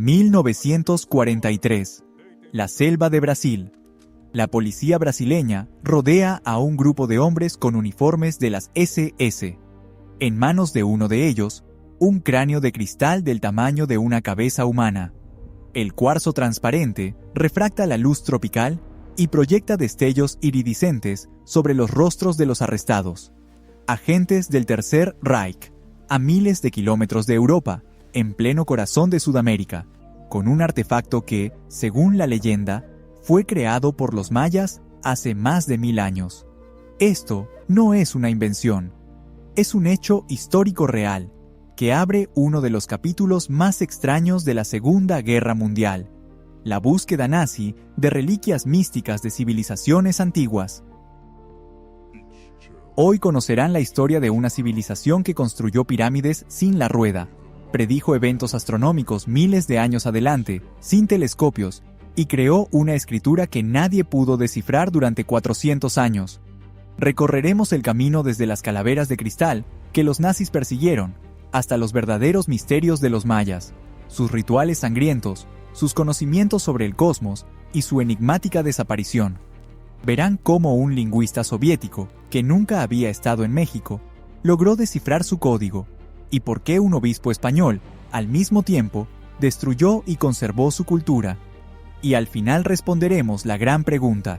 1943. La selva de Brasil. La policía brasileña rodea a un grupo de hombres con uniformes de las SS. En manos de uno de ellos, un cráneo de cristal del tamaño de una cabeza humana. El cuarzo transparente refracta la luz tropical y proyecta destellos iridiscentes sobre los rostros de los arrestados. Agentes del Tercer Reich, a miles de kilómetros de Europa, en pleno corazón de Sudamérica, con un artefacto que, según la leyenda, fue creado por los mayas hace más de 1000 años. Esto no es una invención, es un hecho histórico real, que abre uno de los capítulos más extraños de la Segunda Guerra Mundial, la búsqueda nazi de reliquias místicas de civilizaciones antiguas. Hoy conocerán la historia de una civilización que construyó pirámides sin la rueda, predijo eventos astronómicos miles de años adelante, sin telescopios, y creó una escritura que nadie pudo descifrar durante 400 años. Recorreremos el camino desde las calaveras de cristal que los nazis persiguieron, hasta los verdaderos misterios de los mayas, sus rituales sangrientos, sus conocimientos sobre el cosmos y su enigmática desaparición. Verán cómo un lingüista soviético, que nunca había estado en México, logró descifrar su código, y por qué un obispo español, al mismo tiempo, destruyó y conservó su cultura. Y al final responderemos la gran pregunta: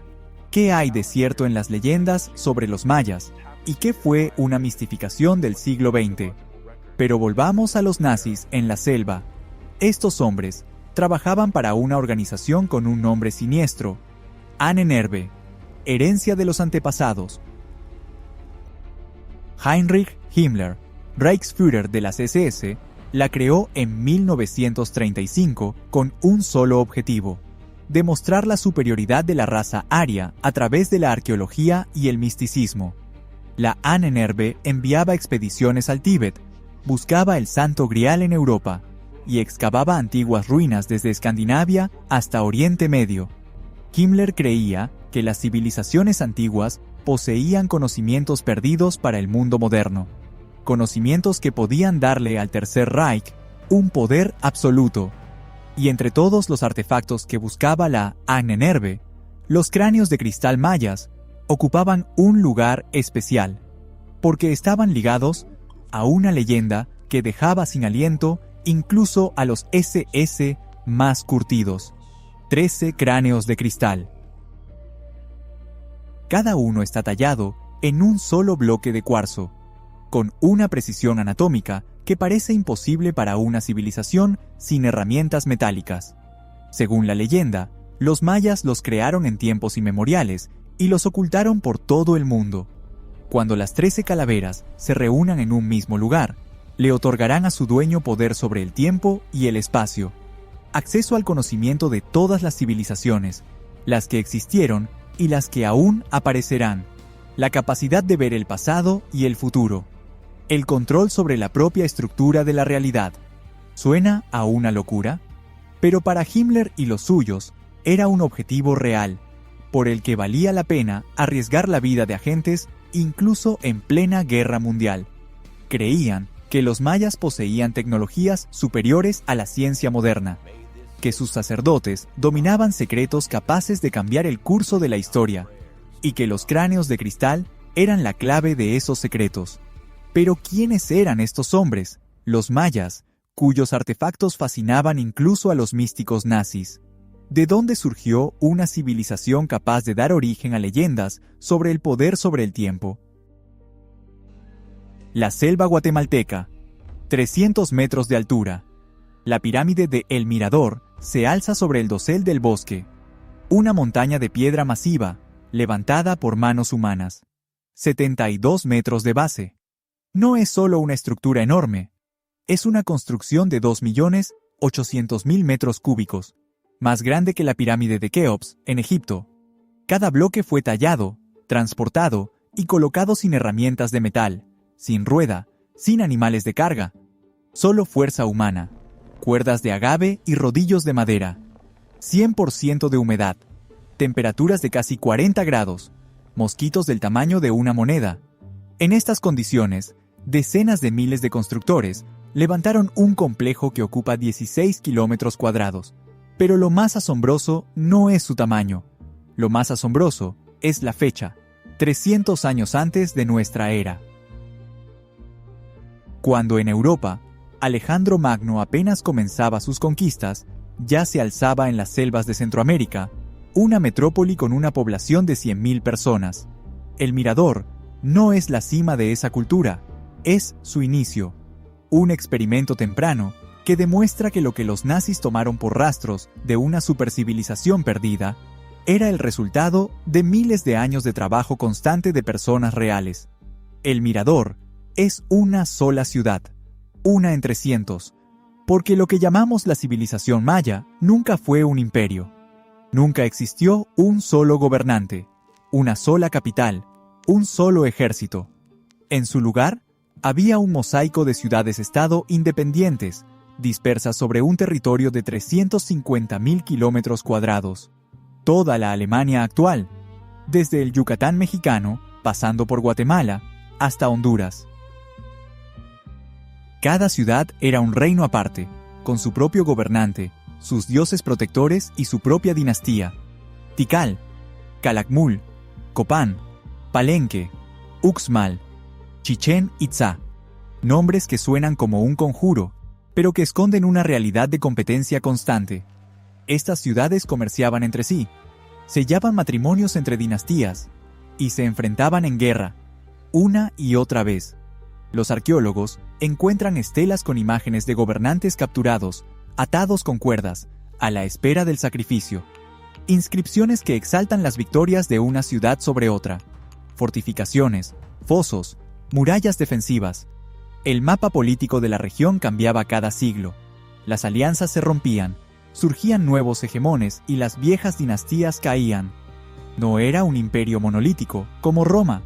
¿qué hay de cierto en las leyendas sobre los mayas? ¿Y qué fue una mistificación del siglo XX? Pero volvamos a los nazis en la selva. Estos hombres trabajaban para una organización con un nombre siniestro: Ahnenerbe, herencia de los antepasados. Heinrich Himmler, Reichsführer de las SS, la creó en 1935 con un solo objetivo: demostrar la superioridad de la raza aria a través de la arqueología y el misticismo. La Ahnenerbe enviaba expediciones al Tíbet, buscaba el Santo Grial en Europa y excavaba antiguas ruinas desde Escandinavia hasta Oriente Medio. Himmler creía que las civilizaciones antiguas poseían conocimientos perdidos para el mundo moderno, conocimientos que podían darle al Tercer Reich un poder absoluto. Y entre todos los artefactos que buscaba la Ahnenerbe, los cráneos de cristal mayas ocupaban un lugar especial, porque estaban ligados a una leyenda que dejaba sin aliento incluso a los SS más curtidos: 13 cráneos de cristal. Cada uno está tallado en un solo bloque de cuarzo, con una precisión anatómica que parece imposible para una civilización sin herramientas metálicas. Según la leyenda, los mayas los crearon en tiempos inmemoriales y los ocultaron por todo el mundo. Cuando las 13 calaveras se reúnan en un mismo lugar, le otorgarán a su dueño poder sobre el tiempo y el espacio, acceso al conocimiento de todas las civilizaciones, las que existieron y las que aún aparecerán, la capacidad de ver el pasado y el futuro, el control sobre la propia estructura de la realidad. ¿Suena a una locura? Pero para Himmler y los suyos era un objetivo real, por el que valía la pena arriesgar la vida de agentes incluso en plena guerra mundial. Creían que los mayas poseían tecnologías superiores a la ciencia moderna, que sus sacerdotes dominaban secretos capaces de cambiar el curso de la historia, y que los cráneos de cristal eran la clave de esos secretos. Pero ¿quiénes eran estos hombres, los mayas, cuyos artefactos fascinaban incluso a los místicos nazis? ¿De dónde surgió una civilización capaz de dar origen a leyendas sobre el poder sobre el tiempo? La selva guatemalteca, 300 metros de altura. La pirámide de El Mirador se alza sobre el dosel del bosque, una montaña de piedra masiva, levantada por manos humanas. 72 metros de base. No es solo una estructura enorme, es una construcción de 2.800.000 metros cúbicos, más grande que la pirámide de Keops, en Egipto. Cada bloque fue tallado, transportado y colocado sin herramientas de metal, sin rueda, sin animales de carga, solo fuerza humana, cuerdas de agave y rodillos de madera, 100% de humedad, temperaturas de casi 40 grados, mosquitos del tamaño de una moneda. En estas condiciones, decenas de miles de constructores levantaron un complejo que ocupa 16 kilómetros cuadrados. Pero lo más asombroso no es su tamaño. Lo más asombroso es la fecha, 300 años antes de nuestra era. Cuando en Europa, Alejandro Magno apenas comenzaba sus conquistas, ya se alzaba en las selvas de Centroamérica una metrópoli con una población de 100.000 personas. El Mirador no es la cima de esa cultura, es su inicio. Un experimento temprano que demuestra que lo que los nazis tomaron por rastros de una supercivilización perdida era el resultado de miles de años de trabajo constante de personas reales. El Mirador es una sola ciudad, una entre cientos, porque lo que llamamos la civilización maya nunca fue un imperio. Nunca existió un solo gobernante, una sola capital, un solo ejército. En su lugar, había un mosaico de ciudades-estado independientes, dispersas sobre un territorio de 350.000 kilómetros cuadrados. Toda la Alemania actual, desde el Yucatán mexicano, pasando por Guatemala, hasta Honduras. Cada ciudad era un reino aparte, con su propio gobernante, sus dioses protectores y su propia dinastía. Tikal, Calakmul, Copán, Palenque, Uxmal, Chichén Itzá. Nombres que suenan como un conjuro, pero que esconden una realidad de competencia constante. Estas ciudades comerciaban entre sí, sellaban matrimonios entre dinastías y se enfrentaban en guerra, una y otra vez. Los arqueólogos encuentran estelas con imágenes de gobernantes capturados, atados con cuerdas, a la espera del sacrificio. Inscripciones que exaltan las victorias de una ciudad sobre otra. Fortificaciones, fosos, murallas defensivas. El mapa político de la región cambiaba cada siglo. Las alianzas se rompían, surgían nuevos hegemones y las viejas dinastías caían. No era un imperio monolítico, como Roma.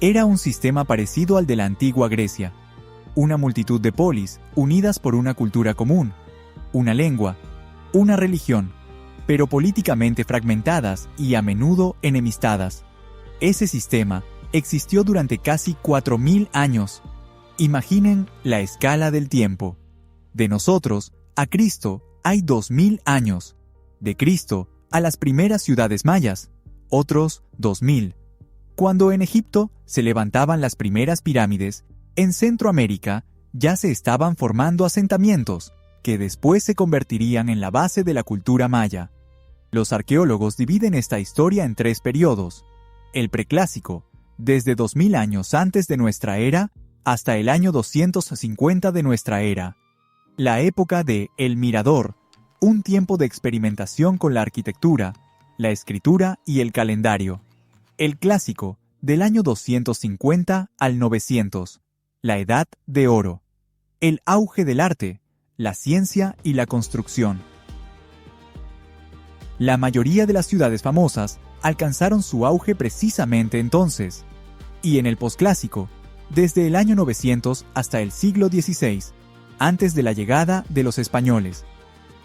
Era un sistema parecido al de la antigua Grecia. Una multitud de polis unidas por una cultura común, una lengua, una religión, pero políticamente fragmentadas y a menudo enemistadas. Ese sistema existió durante casi 4.000 años. Imaginen la escala del tiempo. De nosotros a Cristo hay 2.000 años. De Cristo a las primeras ciudades mayas, otros 2.000. Cuando en Egipto se levantaban las primeras pirámides, en Centroamérica ya se estaban formando asentamientos, que después se convertirían en la base de la cultura maya. Los arqueólogos dividen esta historia en 3 periodos. El preclásico, desde 2.000 años antes de nuestra era hasta el año 250 de nuestra era. La época de El Mirador, un tiempo de experimentación con la arquitectura, la escritura y el calendario. El clásico, del año 250 al 900, la Edad de Oro. El auge del arte, la ciencia y la construcción. La mayoría de las ciudades famosas alcanzaron su auge precisamente entonces. Y en el posclásico, desde el año 900 hasta el siglo XVI, antes de la llegada de los españoles.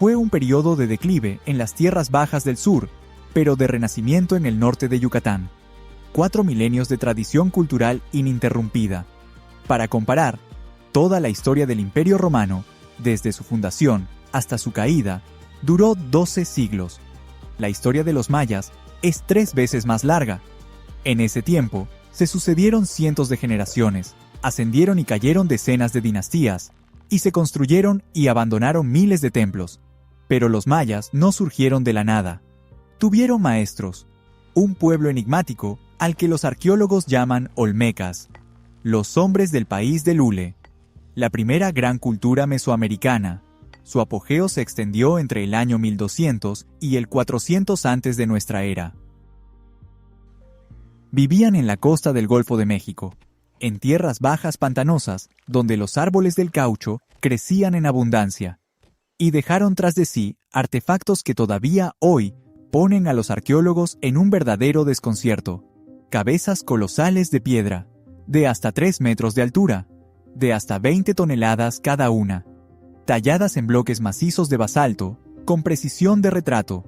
Fue un periodo de declive en las tierras bajas del sur, pero de renacimiento en el norte de Yucatán. 4 milenios de tradición cultural ininterrumpida. Para comparar, toda la historia del Imperio Romano, desde su fundación hasta su caída, duró 12 siglos. La historia de los mayas es 3 veces más larga. En ese tiempo, se sucedieron cientos de generaciones, ascendieron y cayeron decenas de dinastías, y se construyeron y abandonaron miles de templos. Pero los mayas no surgieron de la nada. Tuvieron maestros, un pueblo enigmático al que los arqueólogos llaman olmecas, los hombres del país de Lule, la primera gran cultura mesoamericana. Su apogeo se extendió entre el año 1200 y el 400 antes de nuestra era. Vivían en la costa del Golfo de México, en tierras bajas pantanosas donde los árboles del caucho crecían en abundancia, y dejaron tras de sí artefactos que todavía hoy ponen a los arqueólogos en un verdadero desconcierto. Cabezas colosales de piedra, de hasta 3 metros de altura, de hasta 20 toneladas cada una, talladas en bloques macizos de basalto, con precisión de retrato,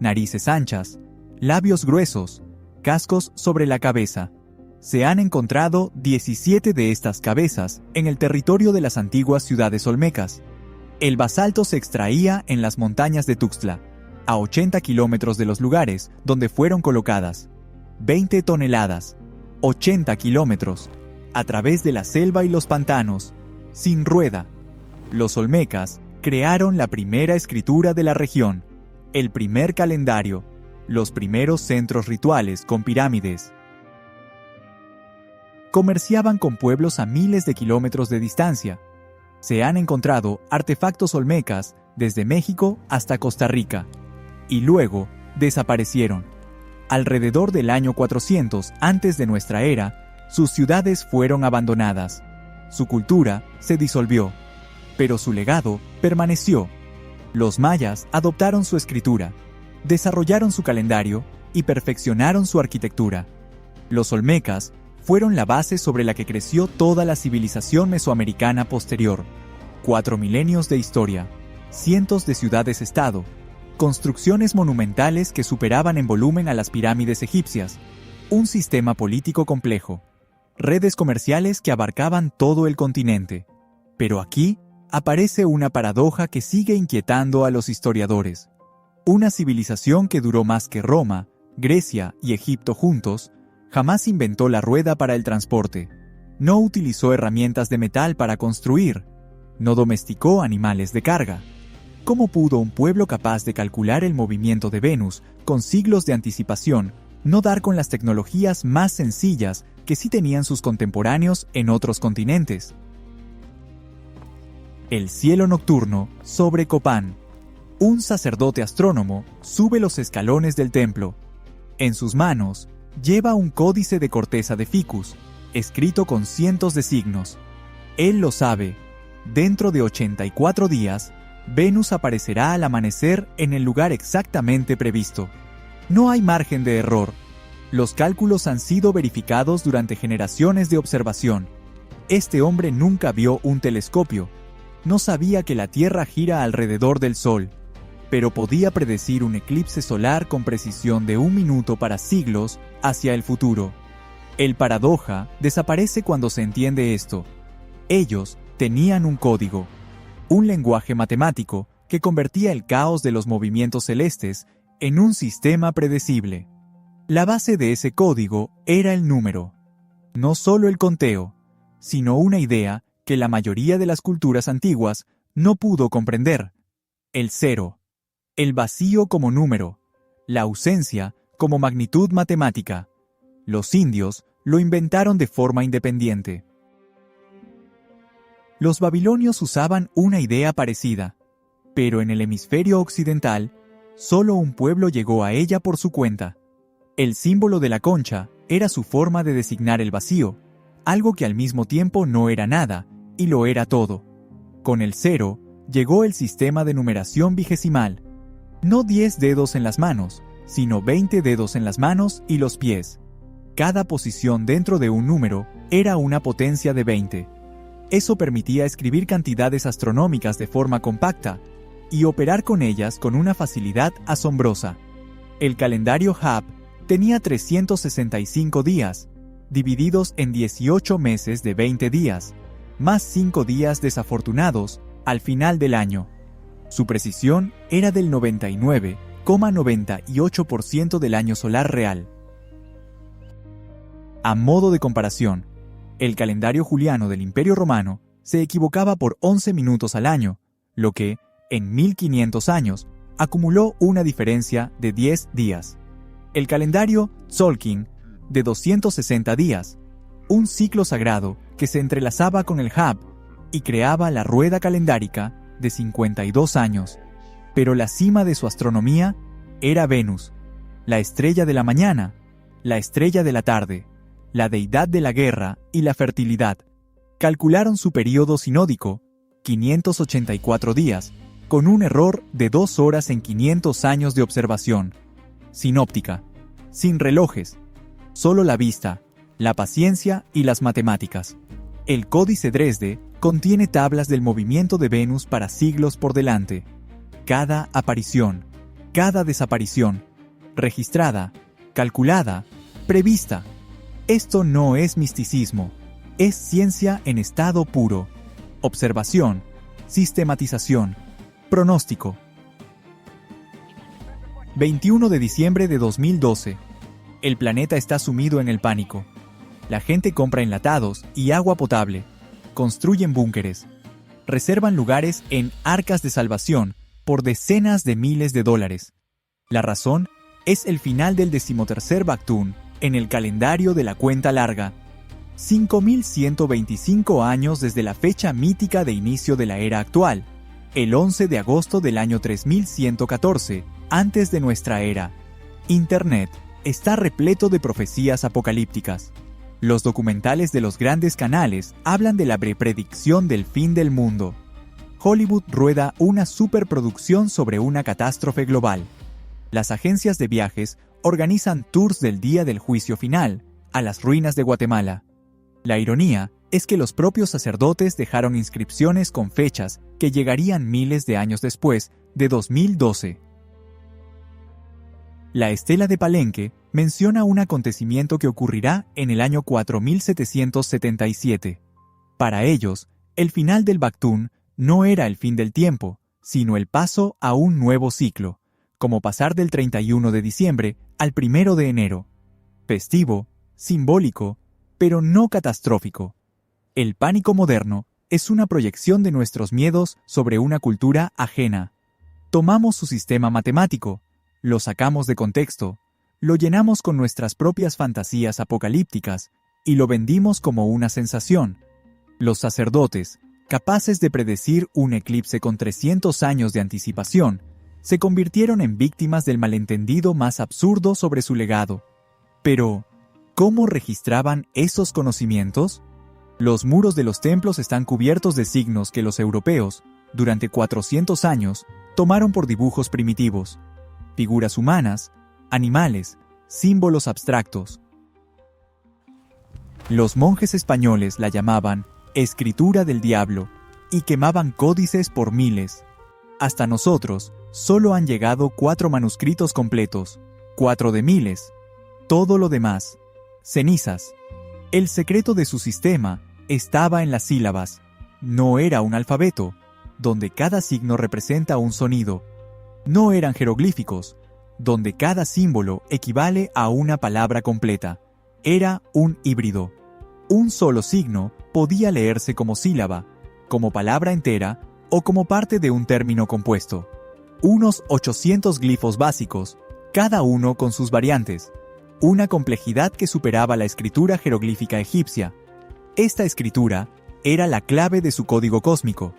narices anchas, labios gruesos, cascos sobre la cabeza, Se han encontrado 17 de estas cabezas en el territorio de las antiguas ciudades olmecas. El basalto se extraía en las montañas de Tuxtla, a 80 kilómetros de los lugares donde fueron colocadas. 20 toneladas, 80 kilómetros, a través de la selva y los pantanos, sin rueda. Los olmecas crearon la primera escritura de la región, el primer calendario, los primeros centros rituales con pirámides. Comerciaban con pueblos a miles de kilómetros de distancia. Se han encontrado artefactos olmecas desde México hasta Costa Rica, y luego desaparecieron. Alrededor del año 400 antes de nuestra era, sus ciudades fueron abandonadas. Su cultura se disolvió, pero su legado permaneció. Los mayas adoptaron su escritura, desarrollaron su calendario y perfeccionaron su arquitectura. Los olmecas fueron la base sobre la que creció toda la civilización mesoamericana posterior. 4 milenios de historia, cientos de ciudades-estado, construcciones monumentales que superaban en volumen a las pirámides egipcias, un sistema político complejo, redes comerciales que abarcaban todo el continente. Pero aquí aparece una paradoja que sigue inquietando a los historiadores. Una civilización que duró más que Roma, Grecia y Egipto juntos, jamás inventó la rueda para el transporte, no utilizó herramientas de metal para construir, no domesticó animales de carga. ¿Cómo pudo un pueblo capaz de calcular el movimiento de Venus con siglos de anticipación no dar con las tecnologías más sencillas que sí tenían sus contemporáneos en otros continentes? El cielo nocturno sobre Copán. Un sacerdote astrónomo sube los escalones del templo. En sus manos lleva un códice de corteza de ficus, escrito con cientos de signos. Él lo sabe. Dentro de 84 días, Venus aparecerá al amanecer en el lugar exactamente previsto. No hay margen de error. Los cálculos han sido verificados durante generaciones de observación. Este hombre nunca vio un telescopio. No sabía que la Tierra gira alrededor del Sol, pero podía predecir un eclipse solar con precisión de 1 minuto para siglos hacia el futuro. El paradoja desaparece cuando se entiende esto. Ellos tenían un código, un lenguaje matemático que convertía el caos de los movimientos celestes en un sistema predecible. La base de ese código era el número, no solo el conteo, sino una idea que la mayoría de las culturas antiguas no pudo comprender: el cero, el vacío como número, la ausencia como magnitud matemática. Los indios lo inventaron de forma independiente. Los babilonios usaban una idea parecida, pero en el hemisferio occidental, solo un pueblo llegó a ella por su cuenta. El símbolo de la concha era su forma de designar el vacío, algo que al mismo tiempo no era nada y lo era todo. Con el cero llegó el sistema de numeración vigesimal. No 10 dedos en las manos, sino 20 dedos en las manos y los pies. Cada posición dentro de un número era una potencia de 20. Eso permitía escribir cantidades astronómicas de forma compacta y operar con ellas con una facilidad asombrosa. El calendario Hab tenía 365 días, divididos en 18 meses de 20 días, más 5 días desafortunados al final del año. Su precisión era del 99,98% del año solar real. A modo de comparación, el calendario juliano del Imperio Romano se equivocaba por 11 minutos al año, lo que, en 1500 años, acumuló una diferencia de 10 días. El calendario Tzolk'in, de 260 días, un ciclo sagrado que se entrelazaba con el Hab y creaba la rueda calendárica de 52 años. Pero la cima de su astronomía era Venus, la estrella de la mañana, la estrella de la tarde, la deidad de la guerra y la fertilidad. Calcularon su período sinódico, 584 días, con un error de 2 horas en 500 años de observación. Sin óptica, sin relojes, solo la vista, la paciencia y las matemáticas. El Códice Dresde contiene tablas del movimiento de Venus para siglos por delante. Cada aparición, cada desaparición, registrada, calculada, prevista. Esto no es misticismo, es ciencia en estado puro. Observación, sistematización, pronóstico. 21 de diciembre de 2012. El planeta está sumido en el pánico. La gente compra enlatados y agua potable, construyen búnkeres, reservan lugares en arcas de salvación por decenas de miles de dólares. La razón es el final del 13º Baktún en el calendario de la cuenta larga. 5.125 años desde la fecha mítica de inicio de la era actual, el 11 de agosto del año 3114, antes de nuestra era. Internet está repleto de profecías apocalípticas. Los documentales de los grandes canales hablan de la predicción del fin del mundo. Hollywood rueda una superproducción sobre una catástrofe global. Las agencias de viajes organizan tours del día del juicio final a las ruinas de Guatemala. La ironía es que los propios sacerdotes dejaron inscripciones con fechas que llegarían miles de años después de 2012. La estela de Palenque menciona un acontecimiento que ocurrirá en el año 4777. Para ellos, el final del Baktún no era el fin del tiempo, sino el paso a un nuevo ciclo, como pasar del 31 de diciembre al 1 de enero. Festivo, simbólico, pero no catastrófico. El pánico moderno es una proyección de nuestros miedos sobre una cultura ajena. Tomamos su sistema matemático, lo sacamos de contexto, lo llenamos con nuestras propias fantasías apocalípticas y lo vendimos como una sensación. Los sacerdotes, capaces de predecir un eclipse con 300 años de anticipación, se convirtieron en víctimas del malentendido más absurdo sobre su legado. Pero, ¿cómo registraban esos conocimientos? Los muros de los templos están cubiertos de signos que los europeos, durante 400 años, tomaron por dibujos primitivos. Figuras humanas, animales, símbolos abstractos. Los monjes españoles la llamaban escritura del diablo y quemaban códices por miles. Hasta nosotros solo han llegado 4 manuscritos completos, 4 de miles. Todo lo demás, cenizas. El secreto de su sistema estaba en las sílabas. No era un alfabeto, donde cada signo representa un sonido. No eran jeroglíficos, donde cada símbolo equivale a una palabra completa. Era un híbrido. Un solo signo podía leerse como sílaba, como palabra entera o como parte de un término compuesto. Unos 800 glifos básicos, cada uno con sus variantes. Una complejidad que superaba la escritura jeroglífica egipcia. Esta escritura era la clave de su código cósmico.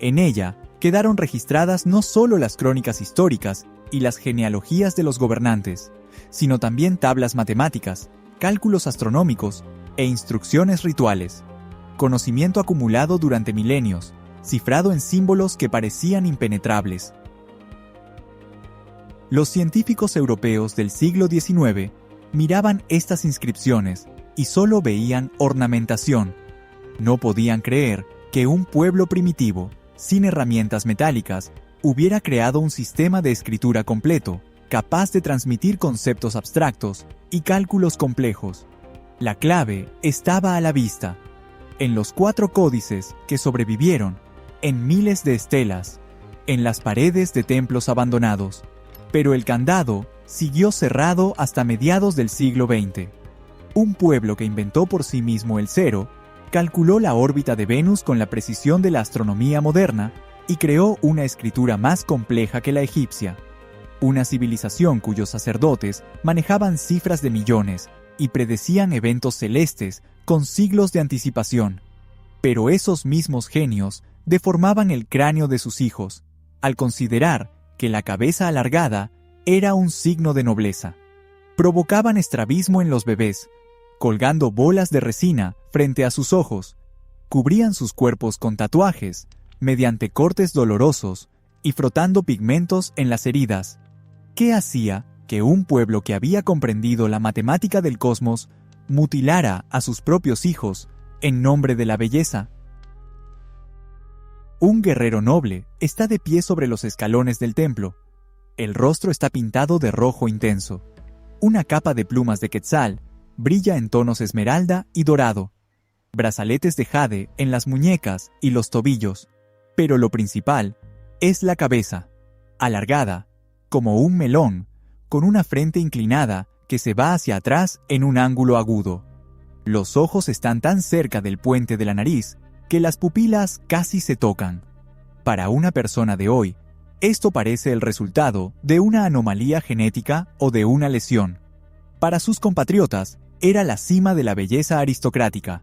En ella quedaron registradas no solo las crónicas históricas y las genealogías de los gobernantes, sino también tablas matemáticas, cálculos astronómicos e instrucciones rituales. Conocimiento acumulado durante milenios, cifrado en símbolos que parecían impenetrables. Los científicos europeos del siglo XIX miraban estas inscripciones y solo veían ornamentación. No podían creer que un pueblo primitivo, sin herramientas metálicas, hubiera creado un sistema de escritura completo, capaz de transmitir conceptos abstractos y cálculos complejos. La clave estaba a la vista, en los 4 códices que sobrevivieron, en miles de estelas, en las paredes de templos abandonados. Pero el candado siguió cerrado hasta mediados del siglo XX. Un pueblo que inventó por sí mismo el cero, calculó la órbita de Venus con la precisión de la astronomía moderna y creó una escritura más compleja que la egipcia. Una civilización cuyos sacerdotes manejaban cifras de millones y predecían eventos celestes con siglos de anticipación. Pero esos mismos genios deformaban el cráneo de sus hijos, al considerar que la cabeza alargada era un signo de nobleza. Provocaban estrabismo en los bebés, colgando bolas de resina frente a sus ojos, cubrían sus cuerpos con tatuajes, mediante cortes dolorosos y frotando pigmentos en las heridas. ¿Qué hacía que un pueblo que había comprendido la matemática del cosmos mutilara a sus propios hijos en nombre de la belleza? Un guerrero noble está de pie sobre los escalones del templo. El rostro está pintado de rojo intenso. Una capa de plumas de quetzal brilla en tonos esmeralda y dorado, brazaletes de jade en las muñecas y los tobillos, pero lo principal es la cabeza, alargada, como un melón, con una frente inclinada que se va hacia atrás en un ángulo agudo. Los ojos están tan cerca del puente de la nariz que las pupilas casi se tocan. Para una persona de hoy, esto parece el resultado de una anomalía genética o de una lesión. Para sus compatriotas, era la cima de la belleza aristocrática,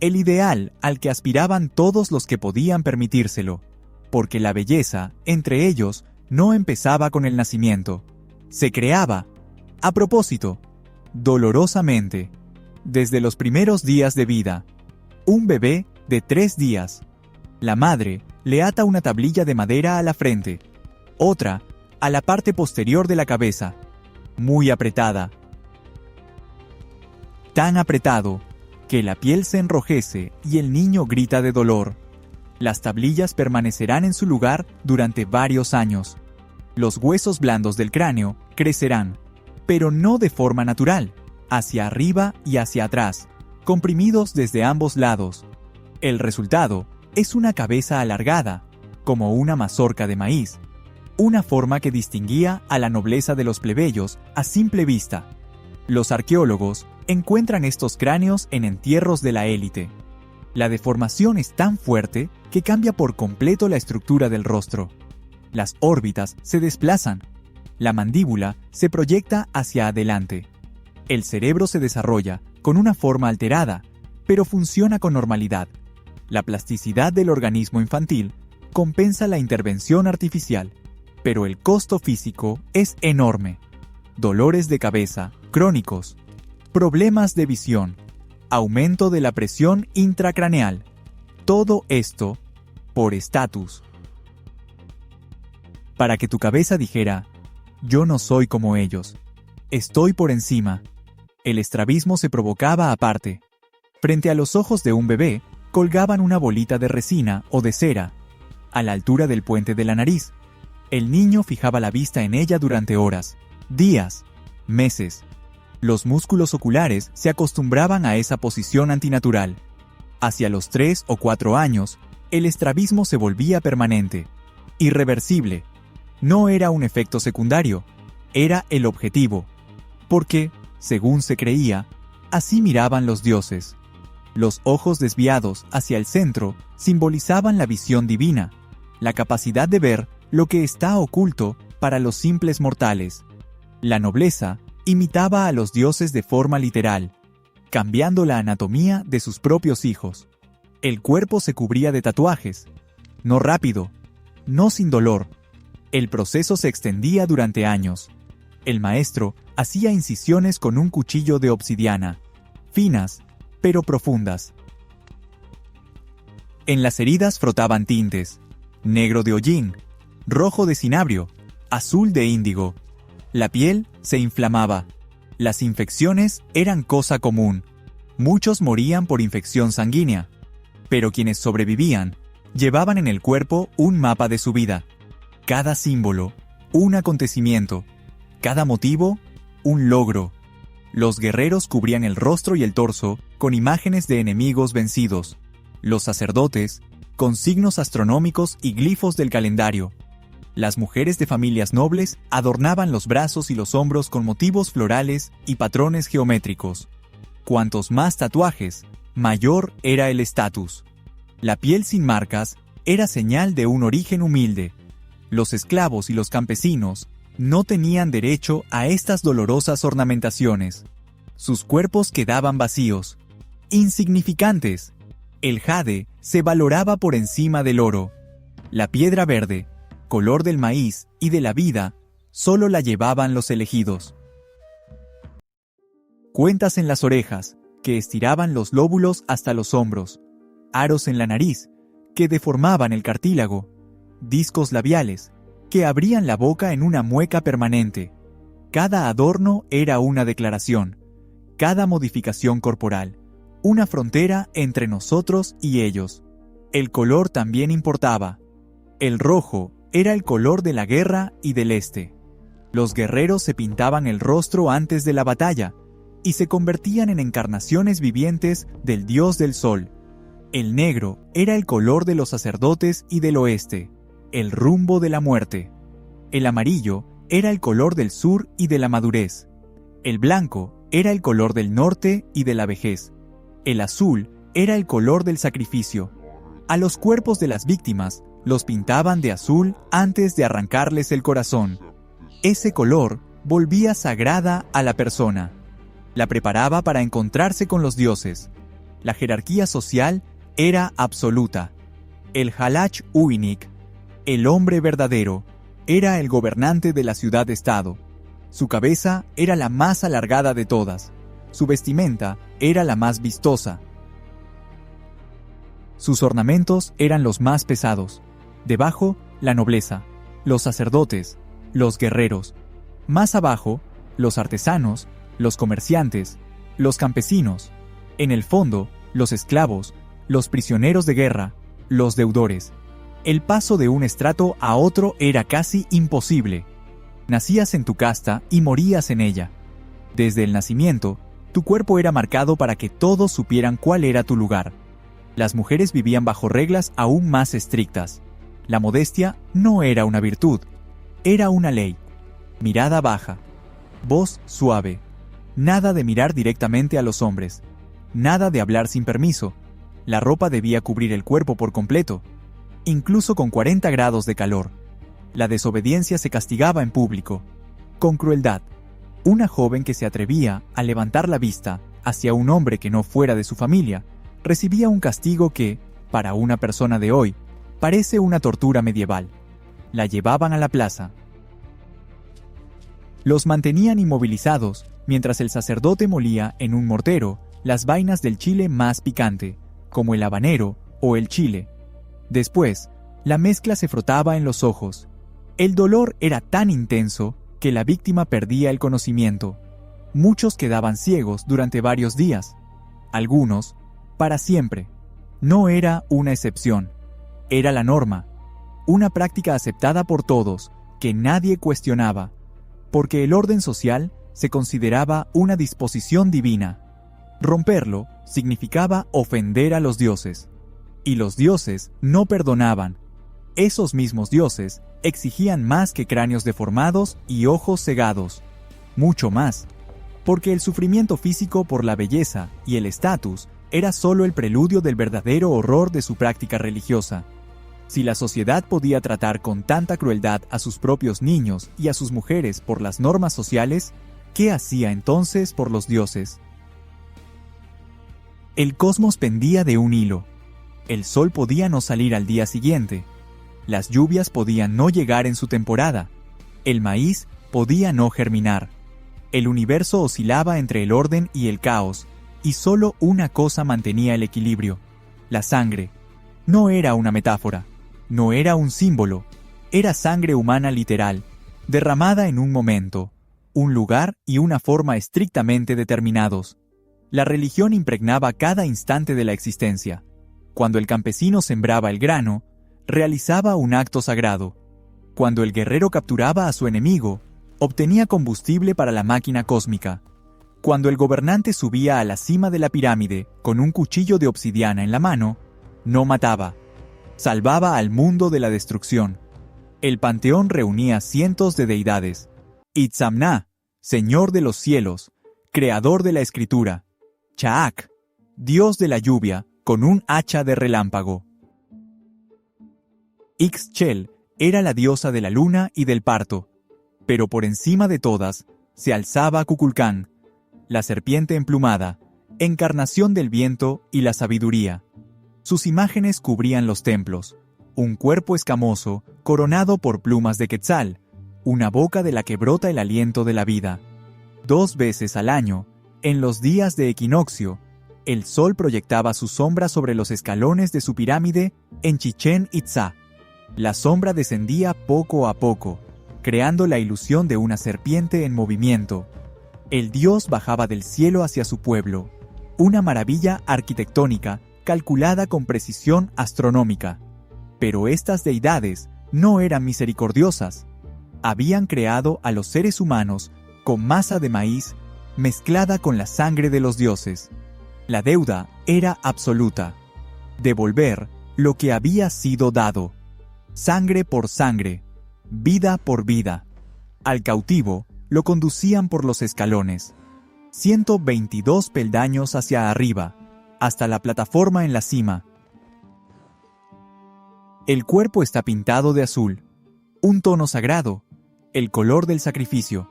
el ideal al que aspiraban todos los que podían permitírselo, porque la belleza, entre ellos, no empezaba con el nacimiento. Se creaba, a propósito, dolorosamente, desde los primeros días de vida. Un bebé de 3 días. La madre le ata una tablilla de madera a la frente, otra a la parte posterior de la cabeza, muy apretada. Tan apretado que la piel se enrojece y el niño grita de dolor. Las tablillas permanecerán en su lugar durante varios años. Los huesos blandos del cráneo crecerán, pero no de forma natural, hacia arriba y hacia atrás, comprimidos desde ambos lados. El resultado es una cabeza alargada, como una mazorca de maíz, una forma que distinguía a la nobleza de los plebeyos a simple vista. Los arqueólogos encuentran estos cráneos en entierros de la élite. La deformación es tan fuerte que cambia por completo la estructura del rostro. Las órbitas se desplazan. La mandíbula se proyecta hacia adelante. El cerebro se desarrolla con una forma alterada, pero funciona con normalidad. La plasticidad del organismo infantil compensa la intervención artificial, pero el costo físico es enorme. Dolores de cabeza crónicos, problemas de visión, aumento de la presión intracraneal. Todo esto por estatus. Para que tu cabeza dijera, yo no soy como ellos, estoy por encima. El estrabismo se provocaba aparte. Frente a los ojos de un bebé, colgaban una bolita de resina o de cera, a la altura del puente de la nariz. El niño fijaba la vista en ella durante horas, días, meses. Los músculos oculares se acostumbraban a esa posición antinatural. Hacia los 3 o 4 años, el estrabismo se volvía permanente, irreversible. No era un efecto secundario, era el objetivo, porque, según se creía, así miraban los dioses. Los ojos desviados hacia el centro simbolizaban la visión divina, la capacidad de ver lo que está oculto para los simples mortales. La nobleza imitaba a los dioses de forma literal, cambiando la anatomía de sus propios hijos. El cuerpo se cubría de tatuajes, no rápido, no sin dolor. El proceso se extendía durante años. El maestro hacía incisiones con un cuchillo de obsidiana, finas, pero profundas. En las heridas frotaban tintes, negro de hollín, rojo de cinabrio, azul de índigo. La piel se inflamaba. Las infecciones eran cosa común. Muchos morían por infección sanguínea, pero quienes sobrevivían llevaban en el cuerpo un mapa de su vida. Cada símbolo, un acontecimiento. Cada motivo, un logro. Los guerreros cubrían el rostro y el torso con imágenes de enemigos vencidos. Los sacerdotes, con signos astronómicos y glifos del calendario. Las mujeres de familias nobles adornaban los brazos y los hombros con motivos florales y patrones geométricos. Cuantos más tatuajes, mayor era el estatus. La piel sin marcas era señal de un origen humilde. Los esclavos y los campesinos no tenían derecho a estas dolorosas ornamentaciones. Sus cuerpos quedaban vacíos, insignificantes. El jade se valoraba por encima del oro. La piedra verde, color del maíz y de la vida, solo la llevaban los elegidos. Cuentas en las orejas, que estiraban los lóbulos hasta los hombros. Aros en la nariz, que deformaban el cartílago. Discos labiales, que abrían la boca en una mueca permanente. Cada adorno era una declaración, cada modificación corporal, una frontera entre nosotros y ellos. El color también importaba. El rojo era el color de la guerra y del este. Los guerreros se pintaban el rostro antes de la batalla, y se convertían en encarnaciones vivientes del dios del sol. El negro era el color de los sacerdotes y del oeste, el rumbo de la muerte. El amarillo era el color del sur y de la madurez. El blanco era el color del norte y de la vejez. El azul era el color del sacrificio. A los cuerpos de las víctimas los pintaban de azul antes de arrancarles el corazón. Ese color volvía sagrada a la persona. La preparaba para encontrarse con los dioses. La jerarquía social era absoluta. El Halach Uinik, el hombre verdadero, era el gobernante de la ciudad-estado. Su cabeza era la más alargada de todas. Su vestimenta era la más vistosa. Sus ornamentos eran los más pesados. Debajo, la nobleza, los sacerdotes, los guerreros. Más abajo, los artesanos, los comerciantes, los campesinos. En el fondo, los esclavos, los prisioneros de guerra, los deudores. El paso de un estrato a otro era casi imposible. Nacías en tu casta y morías en ella. Desde el nacimiento, tu cuerpo era marcado para que todos supieran cuál era tu lugar. Las mujeres vivían bajo reglas aún más estrictas. La modestia no era una virtud, era una ley. Mirada baja, voz suave, nada de mirar directamente a los hombres, nada de hablar sin permiso. La ropa debía cubrir el cuerpo por completo, incluso con 40 grados de calor. La desobediencia se castigaba en público, con crueldad. Una joven que se atrevía a levantar la vista hacia un hombre que no fuera de su familia, recibía un castigo que, para una persona de hoy, parece una tortura medieval. La llevaban a la plaza. Los mantenían inmovilizados mientras el sacerdote molía en un mortero las vainas del chile más picante, como el habanero o el chile. Después, la mezcla se frotaba en los ojos. El dolor era tan intenso que la víctima perdía el conocimiento. Muchos quedaban ciegos durante varios días. Algunos, para siempre. No era una excepción. Era la norma. Una práctica aceptada por todos, que nadie cuestionaba, porque el orden social se consideraba una disposición divina. Romperlo significaba ofender a los dioses. Y los dioses no perdonaban. Esos mismos dioses exigían más que cráneos deformados y ojos cegados. Mucho más. Porque el sufrimiento físico por la belleza y el estatus era solo el preludio del verdadero horror de su práctica religiosa. Si la sociedad podía tratar con tanta crueldad a sus propios niños y a sus mujeres por las normas sociales, ¿qué hacía entonces por los dioses? El cosmos pendía de un hilo. El sol podía no salir al día siguiente. Las lluvias podían no llegar en su temporada. El maíz podía no germinar. El universo oscilaba entre el orden y el caos, y solo una cosa mantenía el equilibrio: la sangre. No era una metáfora, no era un símbolo, era sangre humana literal, derramada en un momento, un lugar y una forma estrictamente determinados. La religión impregnaba cada instante de la existencia. Cuando el campesino sembraba el grano, realizaba un acto sagrado. Cuando el guerrero capturaba a su enemigo, obtenía combustible para la máquina cósmica. Cuando el gobernante subía a la cima de la pirámide con un cuchillo de obsidiana en la mano, no mataba, salvaba al mundo de la destrucción. El panteón reunía cientos de deidades. Itzamna, Señor de los cielos, Creador de la escritura. Chaak, Dios de la lluvia, con un hacha de relámpago. Ixchel era la diosa de la luna y del parto, pero por encima de todas se alzaba Kukulcán, la serpiente emplumada, encarnación del viento y la sabiduría. Sus imágenes cubrían los templos, un cuerpo escamoso coronado por plumas de quetzal, una boca de la que brota el aliento de la vida. 2 veces al año, en los días de equinoccio, el sol proyectaba su sombra sobre los escalones de su pirámide en Chichén Itzá. La sombra descendía poco a poco, creando la ilusión de una serpiente en movimiento. El dios bajaba del cielo hacia su pueblo, una maravilla arquitectónica calculada con precisión astronómica. Pero estas deidades no eran misericordiosas. Habían creado a los seres humanos con masa de maíz mezclada con la sangre de los dioses. La deuda era absoluta. Devolver lo que había sido dado. Sangre por sangre, vida por vida. Al cautivo lo conducían por los escalones, 122 peldaños hacia arriba, hasta la plataforma en la cima. El cuerpo está pintado de azul, un tono sagrado, el color del sacrificio.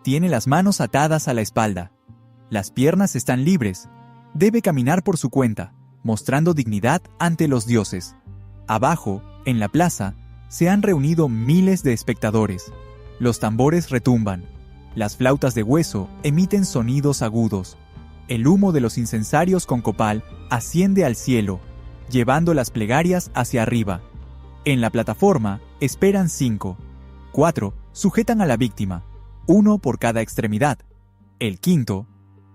Tiene las manos atadas a la espalda. Las piernas están libres. Debe caminar por su cuenta, mostrando dignidad ante los dioses. Abajo, en la plaza, se han reunido miles de espectadores. Los tambores retumban. Las flautas de hueso emiten sonidos agudos. El humo de los incensarios con copal asciende al cielo, llevando las plegarias hacia arriba. En la plataforma esperan 5. 4 sujetan a la víctima, 1 por cada extremidad. El quinto,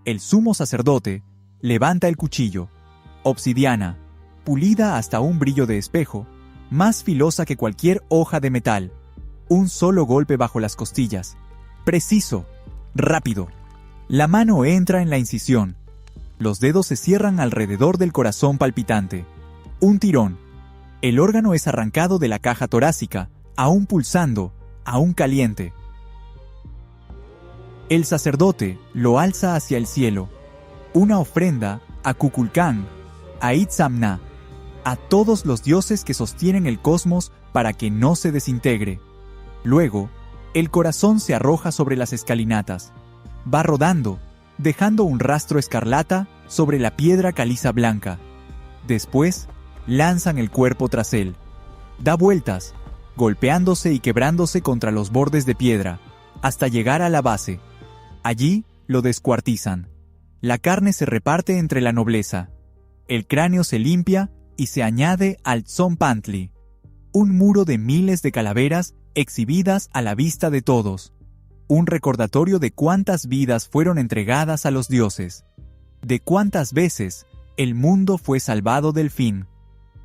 el sumo sacerdote, levanta el cuchillo. Obsidiana, pulida hasta un brillo de espejo, más filosa que cualquier hoja de metal. Un solo golpe bajo las costillas. Preciso, rápido. La mano entra en la incisión. Los dedos se cierran alrededor del corazón palpitante. Un tirón. El órgano es arrancado de la caja torácica, aún pulsando, aún caliente. El sacerdote lo alza hacia el cielo. Una ofrenda a Kukulcán, a Itzamna, a todos los dioses que sostienen el cosmos para que no se desintegre. Luego, el corazón se arroja sobre las escalinatas. Va rodando, dejando un rastro escarlata sobre la piedra caliza blanca. Después, lanzan el cuerpo tras él. Da vueltas, golpeándose y quebrándose contra los bordes de piedra, hasta llegar a la base. Allí lo descuartizan. La carne se reparte entre la nobleza. El cráneo se limpia y se añade al Tzompantli, un muro de miles de calaveras exhibidas a la vista de todos. Un recordatorio de cuántas vidas fueron entregadas a los dioses. De cuántas veces el mundo fue salvado del fin.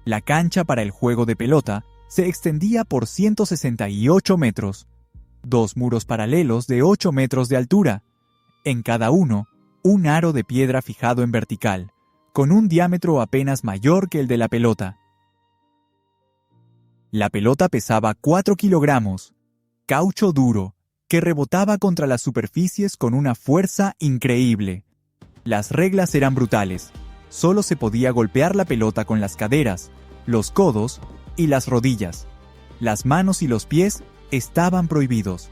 La cancha para el juego de pelota se extendía por 168 metros. 2 muros paralelos de 8 metros de altura. En cada uno, un aro de piedra fijado en vertical, con un diámetro apenas mayor que el de la pelota. La pelota pesaba 4 kilogramos, caucho duro, que rebotaba contra las superficies con una fuerza increíble. Las reglas eran brutales. Solo se podía golpear la pelota con las caderas, los codos y las rodillas. Las manos y los pies estaban prohibidos.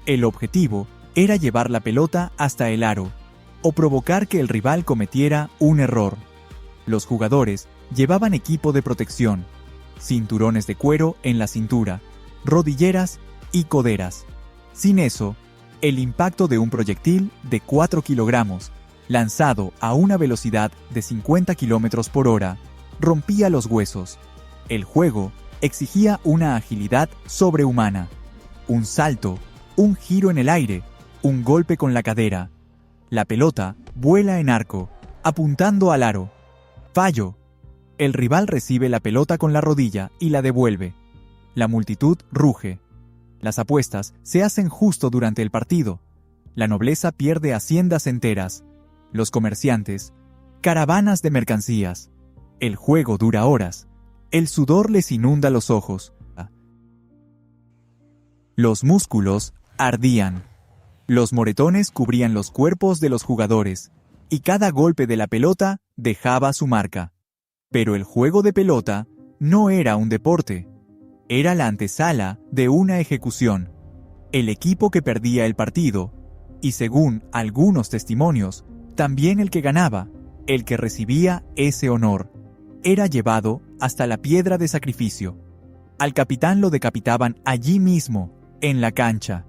El objetivo era llevar la pelota hasta el aro, o provocar que el rival cometiera un error. Los jugadores llevaban equipo de protección, cinturones de cuero en la cintura, rodilleras y coderas. Sin eso, el impacto de un proyectil de 4 kilogramos, lanzado a una velocidad de 50 kilómetros por hora, rompía los huesos. El juego exigía una agilidad sobrehumana. Un salto, un giro en el aire, un golpe con la cadera. La pelota vuela en arco, apuntando al aro. Fallo. El rival recibe la pelota con la rodilla y la devuelve. La multitud ruge. Las apuestas se hacen justo durante el partido. La nobleza pierde haciendas enteras. Los comerciantes, caravanas de mercancías. El juego dura horas. El sudor les inunda los ojos. Los músculos ardían. Los moretones cubrían los cuerpos de los jugadores, y cada golpe de la pelota dejaba su marca. Pero el juego de pelota no era un deporte. Era la antesala de una ejecución. El equipo que perdía el partido, y según algunos testimonios, también el que ganaba, el que recibía ese honor, era llevado hasta la piedra de sacrificio. Al capitán lo decapitaban allí mismo, en la cancha.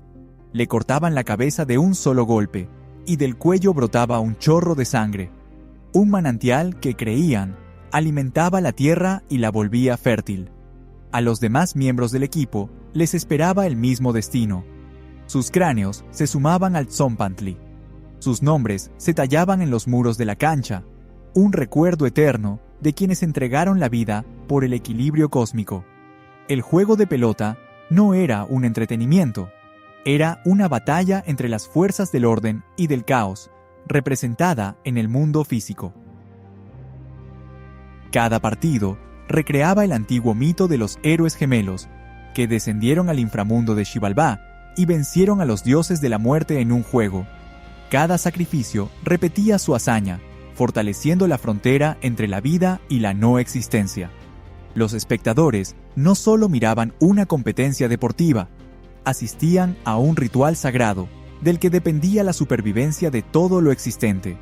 Le cortaban la cabeza de un solo golpe, y del cuello brotaba un chorro de sangre. Un manantial que creían alimentaba la tierra y la volvía fértil. A los demás miembros del equipo les esperaba el mismo destino. Sus cráneos se sumaban al Tzompantli. Sus nombres se tallaban en los muros de la cancha, un recuerdo eterno de quienes entregaron la vida por el equilibrio cósmico. El juego de pelota no era un entretenimiento, era una batalla entre las fuerzas del orden y del caos, representada en el mundo físico. Cada partido recreaba el antiguo mito de los héroes gemelos, que descendieron al inframundo de Xibalbá y vencieron a los dioses de la muerte en un juego. Cada sacrificio repetía su hazaña, fortaleciendo la frontera entre la vida y la no existencia. Los espectadores no solo miraban una competencia deportiva, asistían a un ritual sagrado, del que dependía la supervivencia de todo lo existente.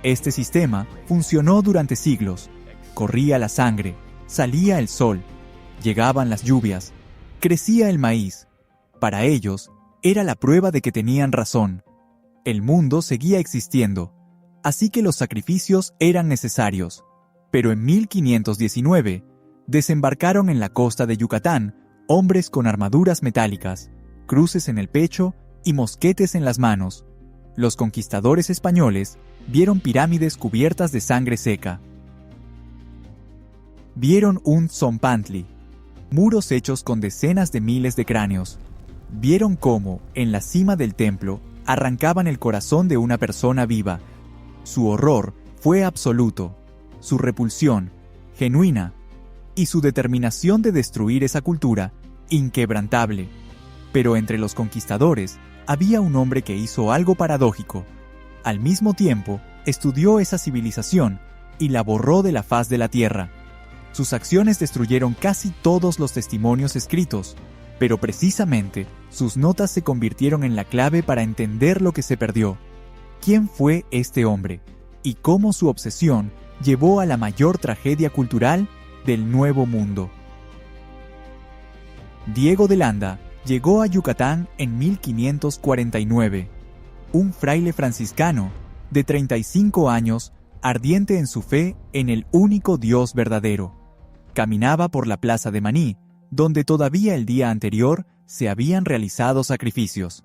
Este sistema funcionó durante siglos. Corría la sangre, salía el sol, llegaban las lluvias, crecía el maíz. Para ellos, era la prueba de que tenían razón. El mundo seguía existiendo, así que los sacrificios eran necesarios. Pero en 1519, desembarcaron en la costa de Yucatán hombres con armaduras metálicas, cruces en el pecho y mosquetes en las manos. Los conquistadores españoles vieron pirámides cubiertas de sangre seca. Vieron un Tzompantli, muros hechos con decenas de miles de cráneos. Vieron cómo, en la cima del templo, arrancaban el corazón de una persona viva. Su horror fue absoluto, su repulsión, genuina, y su determinación de destruir esa cultura, inquebrantable. Pero entre los conquistadores había un hombre que hizo algo paradójico. Al mismo tiempo, estudió esa civilización y la borró de la faz de la tierra. Sus acciones destruyeron casi todos los testimonios escritos, pero precisamente sus notas se convirtieron en la clave para entender lo que se perdió. ¿Quién fue este hombre? Y cómo su obsesión llevó a la mayor tragedia cultural del Nuevo Mundo. Diego de Landa llegó a Yucatán en 1549. Un fraile franciscano de 35 años, ardiente en su fe en el único Dios verdadero. Caminaba por la plaza de Maní, donde todavía el día anterior se habían realizado sacrificios.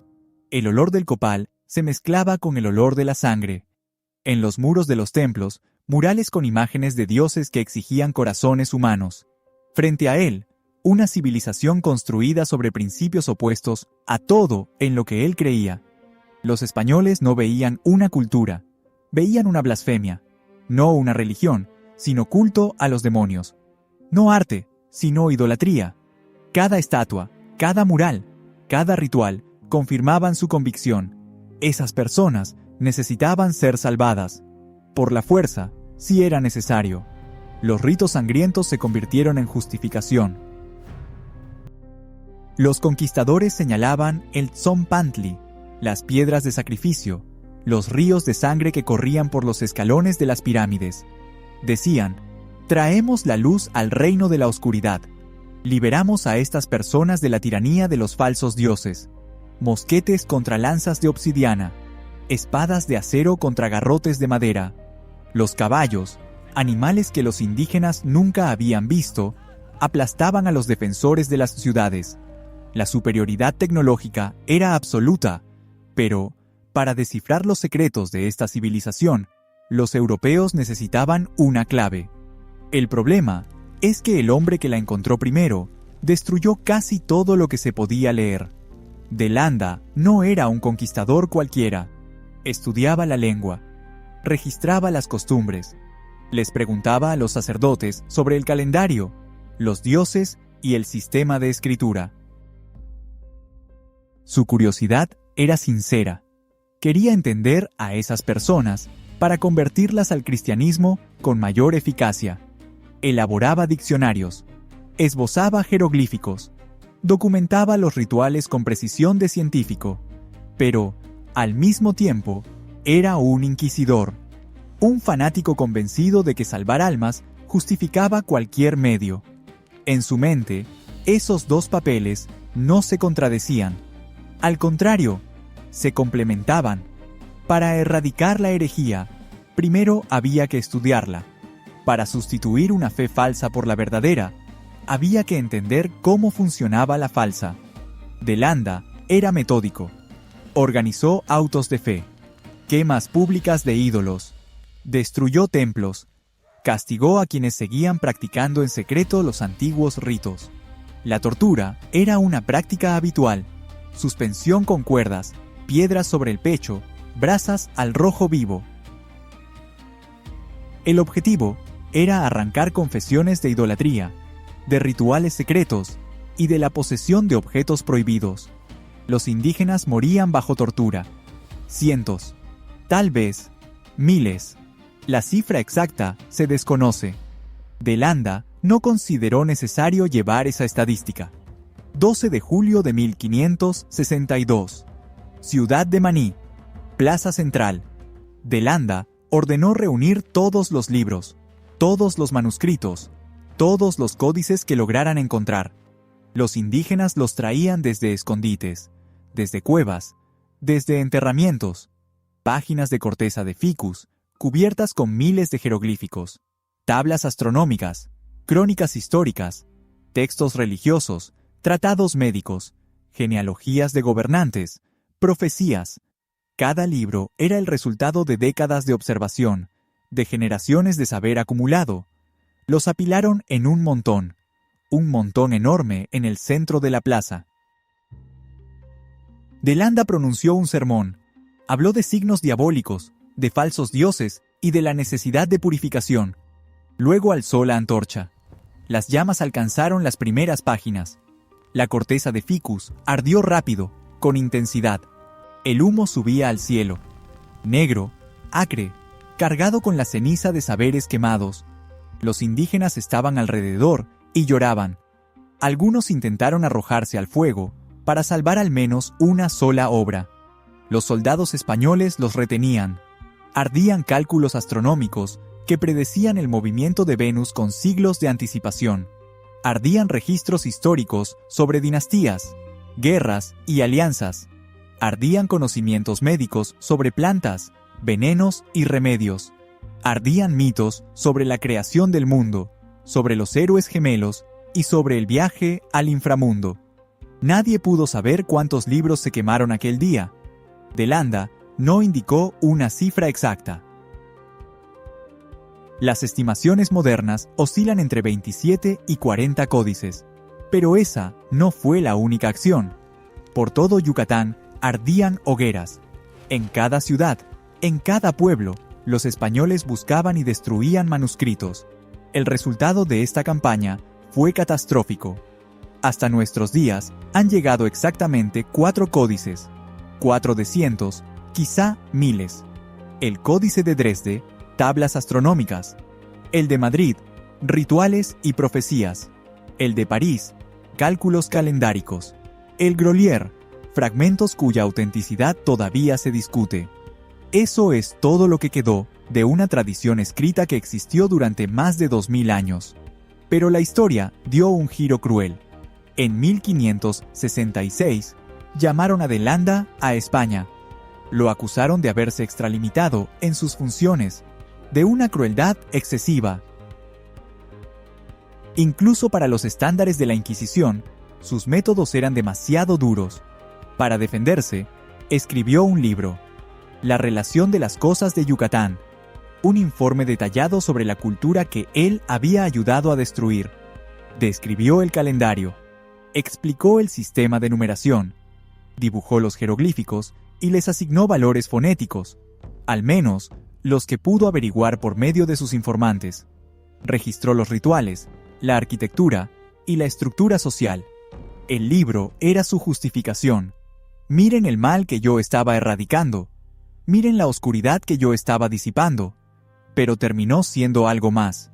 El olor del copal se mezclaba con el olor de la sangre. En los muros de los templos, murales con imágenes de dioses que exigían corazones humanos. Frente a él, una civilización construida sobre principios opuestos a todo en lo que él creía. Los españoles no veían una cultura, veían una blasfemia, no una religión, sino culto a los demonios. No arte, sino idolatría. Cada estatua, cada mural, cada ritual confirmaban su convicción. Esas personas necesitaban ser salvadas. Por la fuerza, si era necesario. Los ritos sangrientos se convirtieron en justificación. Los conquistadores señalaban el Tzompantli, las piedras de sacrificio, los ríos de sangre que corrían por los escalones de las pirámides. Decían: traemos la luz al reino de la oscuridad. Liberamos a estas personas de la tiranía de los falsos dioses. Mosquetes contra lanzas de obsidiana, espadas de acero contra garrotes de madera. Los caballos, animales que los indígenas nunca habían visto, aplastaban a los defensores de las ciudades. La superioridad tecnológica era absoluta, pero, para descifrar los secretos de esta civilización, los europeos necesitaban una clave. El problema es que el hombre que la encontró primero destruyó casi todo lo que se podía leer. De Landa no era un conquistador cualquiera. Estudiaba la lengua, registraba las costumbres, les preguntaba a los sacerdotes sobre el calendario, los dioses y el sistema de escritura. Su curiosidad era sincera. Quería entender a esas personas para convertirlas al cristianismo con mayor eficacia. Elaboraba diccionarios, esbozaba jeroglíficos, documentaba los rituales con precisión de científico, pero, al mismo tiempo, era un inquisidor, un fanático convencido de que salvar almas justificaba cualquier medio. En su mente, esos dos papeles no se contradecían. Al contrario, se complementaban. Para erradicar la herejía, primero había que estudiarla. Para sustituir una fe falsa por la verdadera, había que entender cómo funcionaba la falsa. De Landa era metódico. Organizó autos de fe, quemas públicas de ídolos, destruyó templos, castigó a quienes seguían practicando en secreto los antiguos ritos. La tortura era una práctica habitual. suspensión con cuerdas, piedras sobre el pecho, brasas al rojo vivo. El objetivo era arrancar confesiones de idolatría, de rituales secretos y de la posesión de objetos prohibidos. Los indígenas morían bajo tortura. Cientos, tal vez miles. La cifra exacta se desconoce. De Landa no consideró necesario llevar esa estadística. 12 de julio de 1562. Ciudad de Maní, Plaza Central. De Landa ordenó reunir todos los libros, todos los manuscritos, todos los códices que lograran encontrar. Los indígenas los traían desde escondites, desde cuevas, desde enterramientos, páginas de corteza de ficus, cubiertas con miles de jeroglíficos, tablas astronómicas, crónicas históricas, textos religiosos, tratados médicos, genealogías de gobernantes, profecías. Cada libro era el resultado de décadas de observación, de generaciones de saber acumulado. Los apilaron en un montón enorme en el centro de la plaza. De Landa pronunció un sermón. Habló de signos diabólicos, de falsos dioses y de la necesidad de purificación. Luego alzó la antorcha. Las llamas alcanzaron las primeras páginas. La corteza de ficus ardió rápido, con intensidad. El humo subía al cielo, negro, acre, cargado con la ceniza de saberes quemados. Los indígenas estaban alrededor y lloraban. Algunos intentaron arrojarse al fuego para salvar al menos una sola obra. Los soldados españoles los retenían. Ardían cálculos astronómicos que predecían el movimiento de Venus con siglos de anticipación. Ardían registros históricos sobre dinastías, guerras y alianzas. Ardían conocimientos médicos sobre plantas, venenos y remedios. Ardían mitos sobre la creación del mundo, sobre los héroes gemelos y sobre el viaje al inframundo. Nadie pudo saber cuántos libros se quemaron aquel día. De Landa no indicó una cifra exacta. Las estimaciones modernas oscilan entre 27 y 40 códices, pero esa no fue la única acción. Por todo Yucatán ardían hogueras. En cada ciudad, en cada pueblo, los españoles buscaban y destruían manuscritos. El resultado de esta campaña fue catastrófico. Hasta nuestros días han llegado exactamente 4 códices, 4 de cientos, quizá miles. El Códice de Dresde, tablas astronómicas. El de Madrid, rituales y profecías. El de París, cálculos calendáricos. El Grolier, fragmentos cuya autenticidad todavía se discute. Eso es todo lo que quedó de una tradición escrita que existió durante más de 2000 años. Pero la historia dio un giro cruel. En 1566, llamaron a De Landa a España. Lo acusaron de haberse extralimitado en sus funciones, de una crueldad excesiva. Incluso para los estándares de la Inquisición, sus métodos eran demasiado duros. Para defenderse, escribió un libro, La relación de las cosas de Yucatán, un informe detallado sobre la cultura que él había ayudado a destruir. Describió el calendario, explicó el sistema de numeración, dibujó los jeroglíficos y les asignó valores fonéticos, al menos los que pudo averiguar por medio de sus informantes. Registró los rituales, la arquitectura y la estructura social. El libro era su justificación. Miren el mal que yo estaba erradicando. Miren la oscuridad que yo estaba disipando. Pero terminó siendo algo más.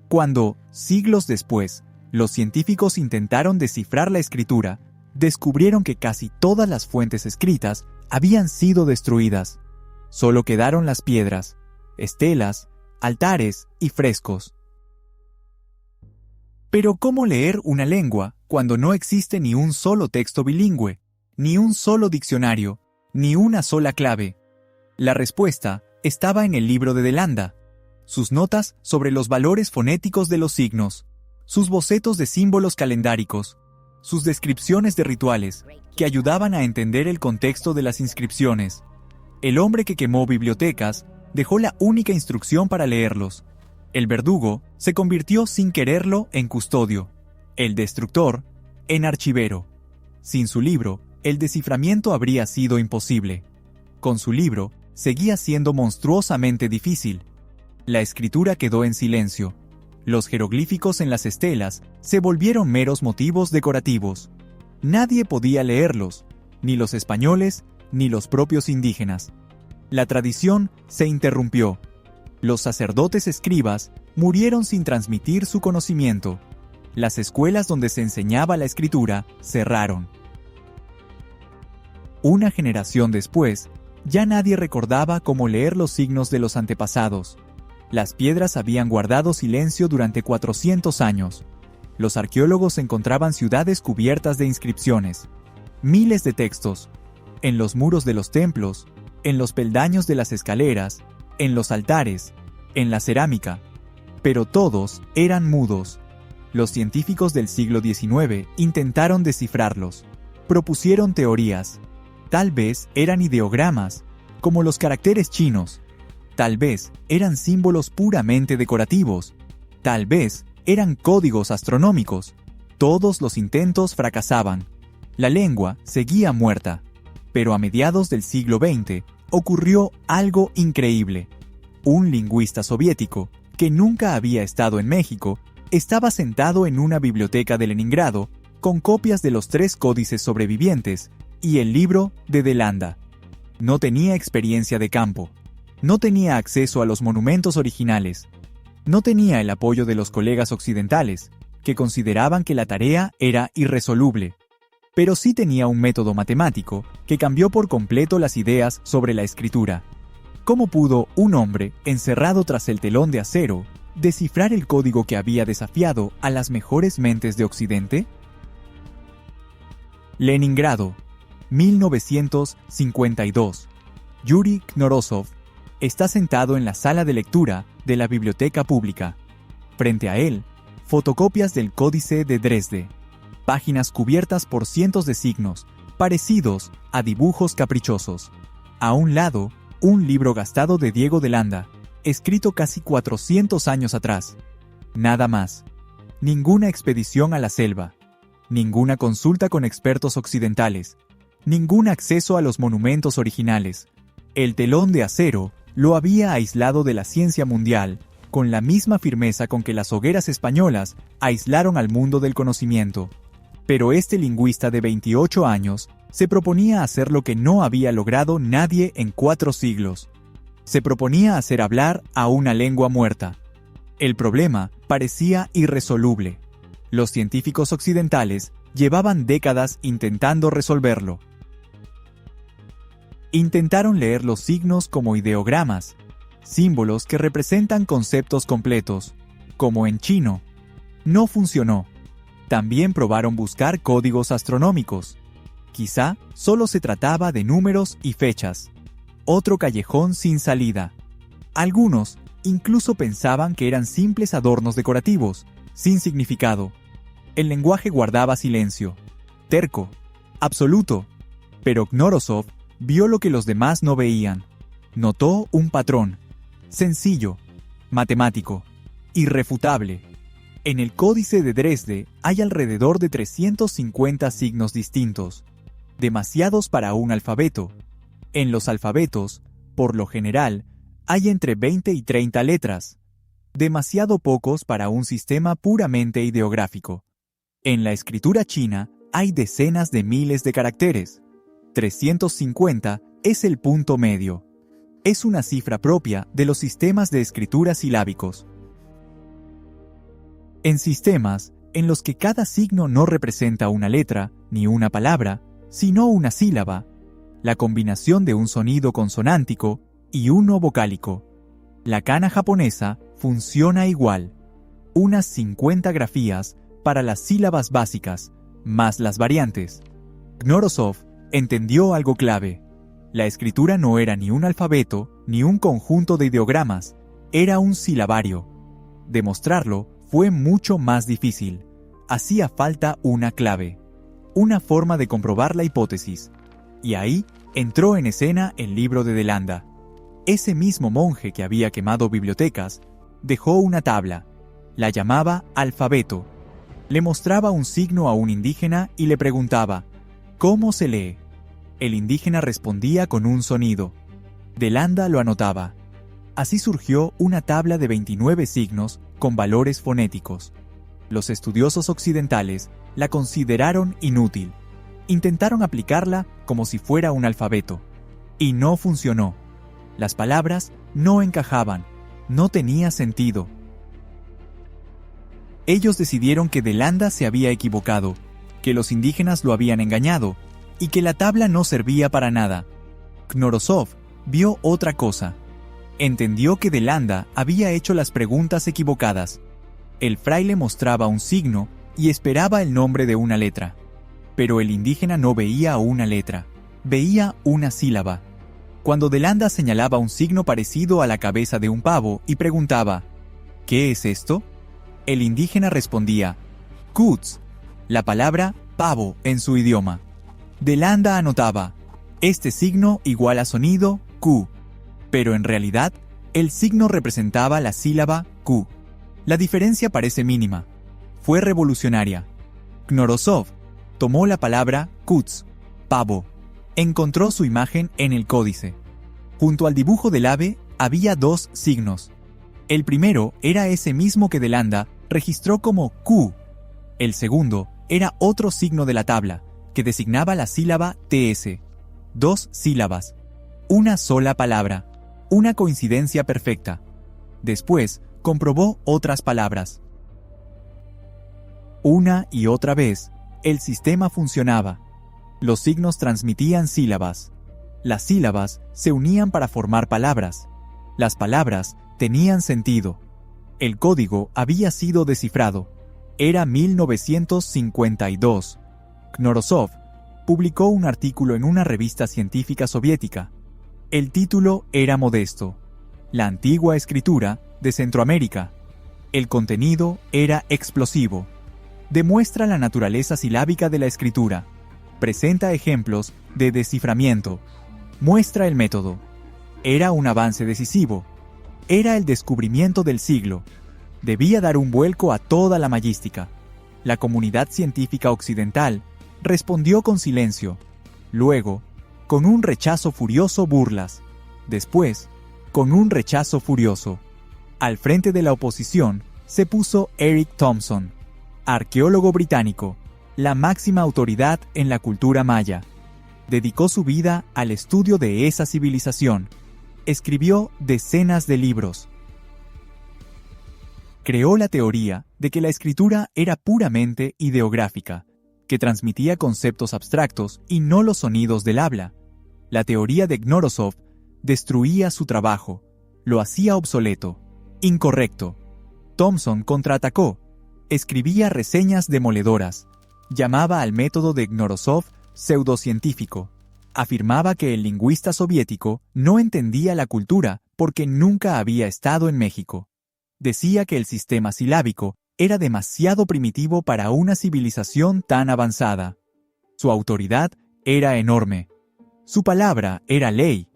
Cuando, siglos después, los científicos intentaron descifrar la escritura, descubrieron que casi todas las fuentes escritas habían sido destruidas. Solo quedaron las piedras, estelas, altares y frescos. Pero ¿cómo leer una lengua cuando no existe ni un solo texto bilingüe, ni un solo diccionario, ni una sola clave? La respuesta estaba en el libro de Landa, sus notas sobre los valores fonéticos de los signos, sus bocetos de símbolos calendáricos, sus descripciones de rituales que ayudaban a entender el contexto de las inscripciones. El hombre que quemó bibliotecas dejó la única instrucción para leerlos. El verdugo se convirtió sin quererlo en custodio, el destructor en archivero. Sin su libro, el desciframiento habría sido imposible. Con su libro, seguía siendo monstruosamente difícil. La escritura quedó en silencio. Los jeroglíficos en las estelas se volvieron meros motivos decorativos. Nadie podía leerlos, ni los españoles, ni los propios indígenas. La tradición se interrumpió. Los sacerdotes escribas murieron sin transmitir su conocimiento. Las escuelas donde se enseñaba la escritura cerraron. Una generación después, ya nadie recordaba cómo leer los signos de los antepasados. Las piedras habían guardado silencio durante 400 años. Los arqueólogos encontraban ciudades cubiertas de inscripciones, miles de textos, en los muros de los templos, en los peldaños de las escaleras, en los altares, en la cerámica. Pero todos eran mudos. Los científicos del siglo XIX intentaron descifrarlos. Propusieron teorías. Tal vez eran ideogramas, como los caracteres chinos. Tal vez eran símbolos puramente decorativos. Tal vez eran códigos astronómicos. Todos los intentos fracasaban. La lengua seguía muerta. Pero a mediados del siglo XX ocurrió algo increíble. Un lingüista soviético, que nunca había estado en México, estaba sentado en una biblioteca de Leningrado con copias de los 3 códices sobrevivientes y el libro de Delanda. No tenía experiencia de campo. No tenía acceso a los monumentos originales. No tenía el apoyo de los colegas occidentales, que consideraban que la tarea era irresoluble. Pero sí tenía un método matemático que cambió por completo las ideas sobre la escritura. ¿Cómo pudo un hombre, encerrado tras el telón de acero, descifrar el código que había desafiado a las mejores mentes de Occidente? Leningrado, 1952. Yuri Knorosov está sentado en la sala de lectura de la biblioteca pública. Frente a él, fotocopias del Códice de Dresde, páginas cubiertas por cientos de signos, parecidos a dibujos caprichosos. A un lado, un libro gastado de Diego de Landa, escrito casi 400 años atrás. Nada más. Ninguna expedición a la selva. Ninguna consulta con expertos occidentales. Ningún acceso a los monumentos originales. El telón de acero lo había aislado de la ciencia mundial, con la misma firmeza con que las hogueras españolas aislaron al mundo del conocimiento. Pero este lingüista de 28 años se proponía hacer lo que no había logrado nadie en 4 siglos. Se proponía hacer hablar a una lengua muerta. El problema parecía irresoluble. Los científicos occidentales llevaban décadas intentando resolverlo. Intentaron leer los signos como ideogramas, símbolos que representan conceptos completos, como en chino. No funcionó. También probaron buscar códigos astronómicos. Quizá solo se trataba de números y fechas. Otro callejón sin salida. Algunos incluso pensaban que eran simples adornos decorativos, sin significado. El lenguaje guardaba silencio, terco, absoluto. Pero Knorosov vio lo que los demás no veían. Notó un patrón, sencillo, matemático, irrefutable. En el Códice de Dresde hay alrededor de 350 signos distintos, demasiados para un alfabeto. En los alfabetos, por lo general, hay entre 20 y 30 letras, demasiado pocos para un sistema puramente ideográfico. En la escritura china hay decenas de miles de caracteres. 350 es el punto medio. Es una cifra propia de los sistemas de escritura silábicos. En sistemas en los que cada signo no representa una letra ni una palabra, sino una sílaba, la combinación de un sonido consonántico y uno vocálico. La kana japonesa funciona igual. Unas 50 grafías para las sílabas básicas, más las variantes. Knorosov entendió algo clave. La escritura no era ni un alfabeto ni un conjunto de ideogramas, era un silabario. Demostrarlo fue mucho más difícil. Hacía falta una clave, una forma de comprobar la hipótesis. Y ahí entró en escena el libro de Delanda. Ese mismo monje que había quemado bibliotecas dejó una tabla. La llamaba alfabeto. Le mostraba un signo a un indígena y le preguntaba: ¿Cómo se lee? El indígena respondía con un sonido. Delanda lo anotaba. Así surgió una tabla de 29 signos con valores fonéticos. Los estudiosos occidentales la consideraron inútil. Intentaron aplicarla como si fuera un alfabeto. Y no funcionó. Las palabras no encajaban, no tenía sentido. Ellos decidieron que Delanda se había equivocado, que los indígenas lo habían engañado y que la tabla no servía para nada. Knorosov vio otra cosa. Entendió que Delanda había hecho las preguntas equivocadas. El fraile mostraba un signo y esperaba el nombre de una letra. Pero el indígena no veía una letra, veía una sílaba. Cuando Delanda señalaba un signo parecido a la cabeza de un pavo y preguntaba, ¿qué es esto?, el indígena respondía, Kuts, la palabra pavo en su idioma. Delanda anotaba, este signo igual a sonido Q, pero en realidad el signo representaba la sílaba Q. La diferencia parece mínima. Fue revolucionaria. Knorosov tomó la palabra Kuts, pavo, encontró su imagen en el códice. Junto al dibujo del ave había dos signos. El primero era ese mismo que Delanda registró como Q. El segundo era otro signo de la tabla, que designaba la sílaba TS. Dos sílabas, una sola palabra, una coincidencia perfecta. Después comprobó otras palabras. Una y otra vez, el sistema funcionaba. Los signos transmitían sílabas. Las sílabas se unían para formar palabras. Las palabras tenían sentido. El código había sido descifrado. Era 1952. Knorosov publicó un artículo en una revista científica soviética. El título era modesto: La antigua escritura de Centroamérica. El contenido era explosivo. Demuestra la naturaleza silábica de la escritura. Presenta ejemplos de desciframiento. Muestra el método. Era un avance decisivo. Era el descubrimiento del siglo. Debía dar un vuelco a toda la mayística. La comunidad científica occidental respondió con silencio. Luego, con un rechazo furioso, burlas. Después, con un rechazo furioso. Al frente de la oposición se puso Eric Thompson, arqueólogo británico, la máxima autoridad en la cultura maya. Dedicó su vida al estudio de esa civilización. Escribió decenas de libros. Creó la teoría de que la escritura era puramente ideográfica, que transmitía conceptos abstractos y no los sonidos del habla. La teoría de Knorosov destruía su trabajo, lo hacía obsoleto, incorrecto. Thompson contraatacó, escribía reseñas demoledoras, llamaba al método de Knorosov pseudocientífico, afirmaba que el lingüista soviético no entendía la cultura porque nunca había estado en México. Decía que el sistema silábico era demasiado primitivo para una civilización tan avanzada. Su autoridad era enorme. Su palabra era ley.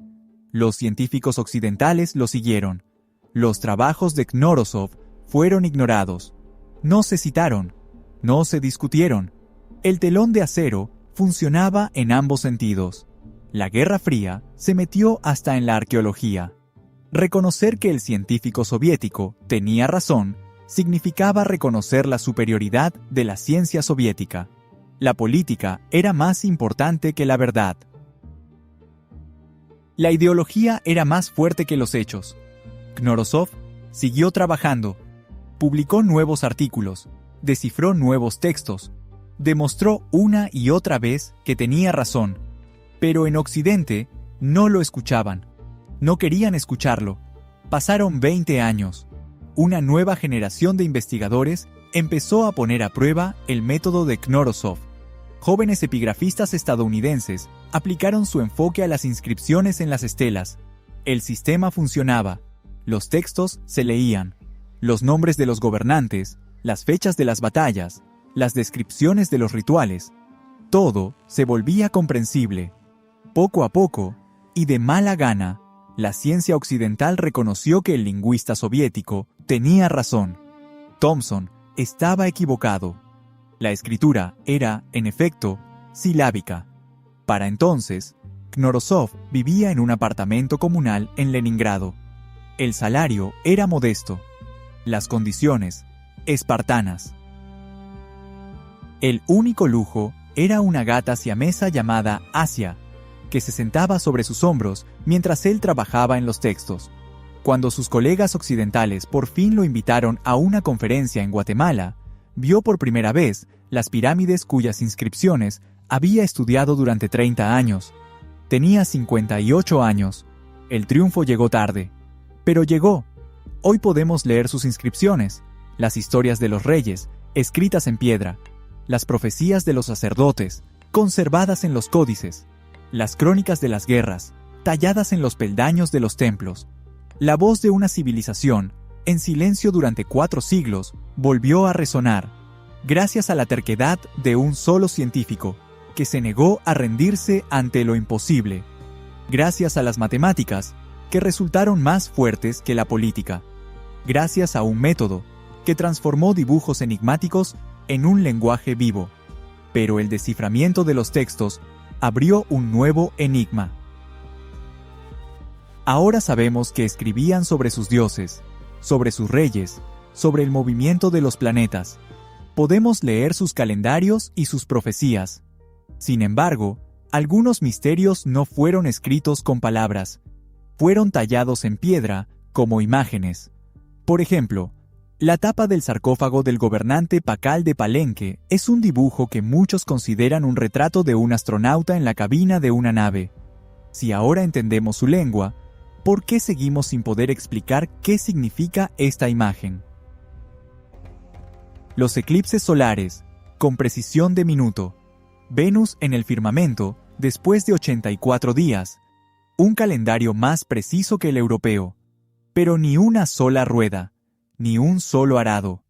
Los científicos occidentales lo siguieron. Los trabajos de Knorosov fueron ignorados. No se citaron. No se discutieron. El telón de acero funcionaba en ambos sentidos. La Guerra Fría se metió hasta en la arqueología. Reconocer que el científico soviético tenía razón significaba reconocer la superioridad de la ciencia soviética. La política era más importante que la verdad. La ideología era más fuerte que los hechos. Knorosov siguió trabajando, publicó nuevos artículos, descifró nuevos textos, demostró una y otra vez que tenía razón, pero en Occidente no lo escuchaban. No querían escucharlo. Pasaron 20 años. Una nueva generación de investigadores empezó a poner a prueba el método de Knorosov. Jóvenes epigrafistas estadounidenses aplicaron su enfoque a las inscripciones en las estelas. El sistema funcionaba. Los textos se leían. Los nombres de los gobernantes, las fechas de las batallas, las descripciones de los rituales. Todo se volvía comprensible. Poco a poco, y de mala gana, la ciencia occidental reconoció que el lingüista soviético tenía razón. Thompson estaba equivocado. La escritura era, en efecto, silábica. Para entonces, Knorosov vivía en un apartamento comunal en Leningrado. El salario era modesto. Las condiciones, espartanas. El único lujo era una gata siamesa llamada Asia, que se sentaba sobre sus hombros mientras él trabajaba en los textos. Cuando sus colegas occidentales por fin lo invitaron a una conferencia en Guatemala, vio por primera vez las pirámides cuyas inscripciones había estudiado durante 30 años. Tenía 58 años. El triunfo llegó tarde. Pero llegó. Hoy podemos leer sus inscripciones, las historias de los reyes, escritas en piedra, las profecías de los sacerdotes, conservadas en los códices, las crónicas de las guerras, talladas en los peldaños de los templos. La voz de una civilización, en silencio durante 4 siglos, volvió a resonar, gracias a la terquedad de un solo científico, que se negó a rendirse ante lo imposible, gracias a las matemáticas, que resultaron más fuertes que la política, gracias a un método que transformó dibujos enigmáticos en un lenguaje vivo. Pero el desciframiento de los textos abrió un nuevo enigma. Ahora sabemos que escribían sobre sus dioses, sobre sus reyes, sobre el movimiento de los planetas. Podemos leer sus calendarios y sus profecías. Sin embargo, algunos misterios no fueron escritos con palabras, fueron tallados en piedra como imágenes. Por ejemplo, la tapa del sarcófago del gobernante Pakal de Palenque es un dibujo que muchos consideran un retrato de un astronauta en la cabina de una nave. Si ahora entendemos su lengua, ¿por qué seguimos sin poder explicar qué significa esta imagen? Los eclipses solares, con precisión de minuto. Venus en el firmamento, después de 84 días. Un calendario más preciso que el europeo. Pero ni una sola rueda, ni un solo arado,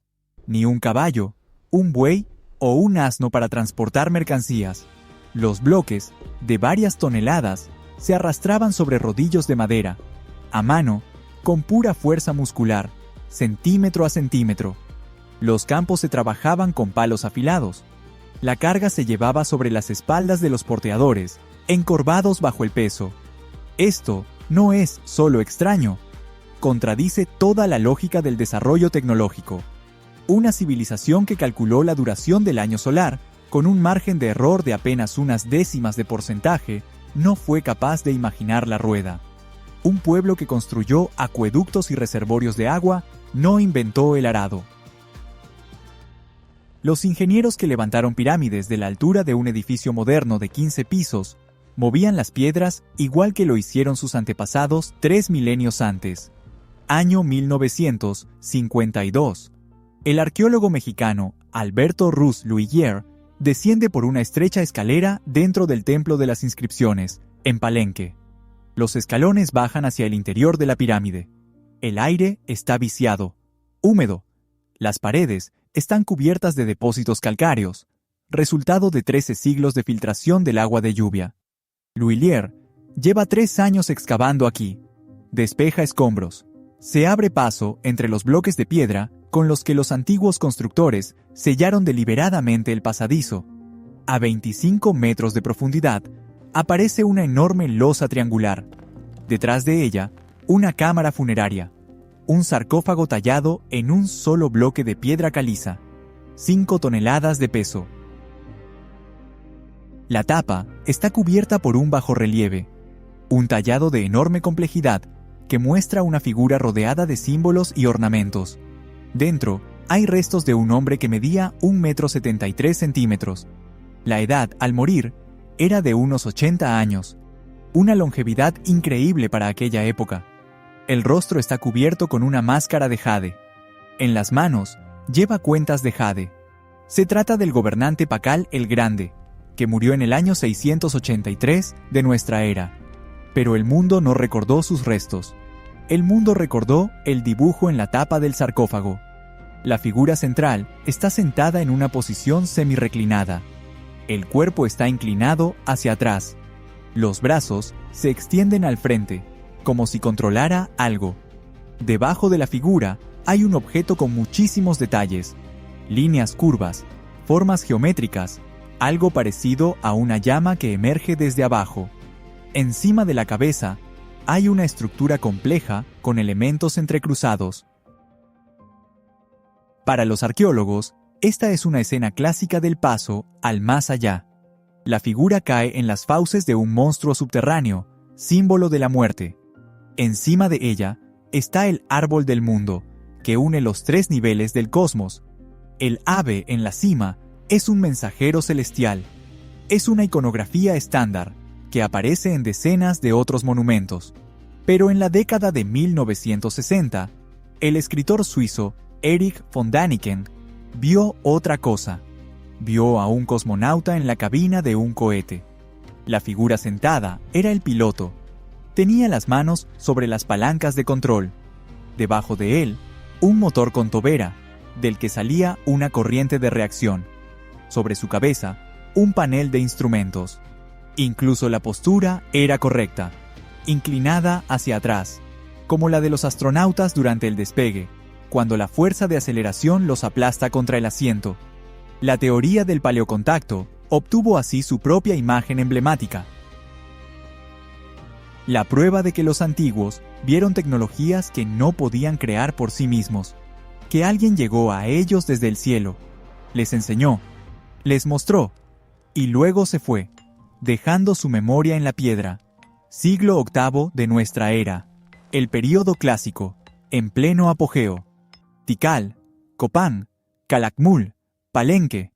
ni un caballo, un buey o un asno para transportar mercancías. Los bloques, de varias toneladas, se arrastraban sobre rodillos de madera, a mano, con pura fuerza muscular, centímetro a centímetro. Los campos se trabajaban con palos afilados. La carga se llevaba sobre las espaldas de los porteadores, encorvados bajo el peso. Esto no es solo extraño, contradice toda la lógica del desarrollo tecnológico. Una civilización que calculó la duración del año solar con un margen de error de apenas unas décimas de porcentaje, no fue capaz de imaginar la rueda. Un pueblo que construyó acueductos y reservorios de agua no inventó el arado. Los ingenieros que levantaron pirámides de la altura de un edificio moderno de 15 pisos movían las piedras igual que lo hicieron sus antepasados 3 milenios antes. Año 1952. El arqueólogo mexicano Alberto Ruz Luillier desciende por una estrecha escalera dentro del Templo de las Inscripciones, en Palenque. Los escalones bajan hacia el interior de la pirámide. El aire está viciado, húmedo. Las paredes están cubiertas de depósitos calcáreos, resultado de 13 siglos de filtración del agua de lluvia. Luillier lleva 3 años excavando aquí. Despeja escombros. Se abre paso entre los bloques de piedra con los que los antiguos constructores sellaron deliberadamente el pasadizo. A 25 metros de profundidad, aparece una enorme losa triangular. Detrás de ella, una cámara funeraria. Un sarcófago tallado en un solo bloque de piedra caliza. 5 toneladas de peso. La tapa está cubierta por un bajorrelieve, un tallado de enorme complejidad que muestra una figura rodeada de símbolos y ornamentos. Dentro hay restos de un hombre que medía 1,73 metros. La edad, al morir, era de unos 80 años, una longevidad increíble para aquella época. El rostro está cubierto con una máscara de jade. En las manos lleva cuentas de jade. Se trata del gobernante Pakal el Grande, que murió en el año 683 de nuestra era. Pero el mundo no recordó sus restos. El mundo recordó el dibujo en la tapa del sarcófago. La figura central está sentada en una posición semirreclinada. El cuerpo está inclinado hacia atrás. Los brazos se extienden al frente, como si controlara algo. Debajo de la figura hay un objeto con muchísimos detalles, líneas curvas, formas geométricas, algo parecido a una llama que emerge desde abajo. Encima de la cabeza hay una estructura compleja con elementos entrecruzados. Para los arqueólogos, esta es una escena clásica del paso al más allá. La figura cae en las fauces de un monstruo subterráneo, símbolo de la muerte. Encima de ella está el árbol del mundo, que une los 3 niveles del cosmos. El ave en la cima es un mensajero celestial. Es una iconografía estándar que aparece en decenas de otros monumentos. Pero en la década de 1960, el escritor suizo Erich von Däniken vio otra cosa. Vio a un cosmonauta en la cabina de un cohete. La figura sentada era el piloto. Tenía las manos sobre las palancas de control. Debajo de él, un motor con tobera, del que salía una corriente de reacción. Sobre su cabeza, un panel de instrumentos. Incluso la postura era correcta, inclinada hacia atrás, como la de los astronautas durante el despegue, cuando la fuerza de aceleración los aplasta contra el asiento. La teoría del paleocontacto obtuvo así su propia imagen emblemática. La prueba de que los antiguos vieron tecnologías que no podían crear por sí mismos, que alguien llegó a ellos desde el cielo, les enseñó, les mostró, y luego se fue, dejando su memoria en la piedra. Siglo VIII de nuestra era, el período clásico, en pleno apogeo. Tikal, Copán, Calakmul, Palenque.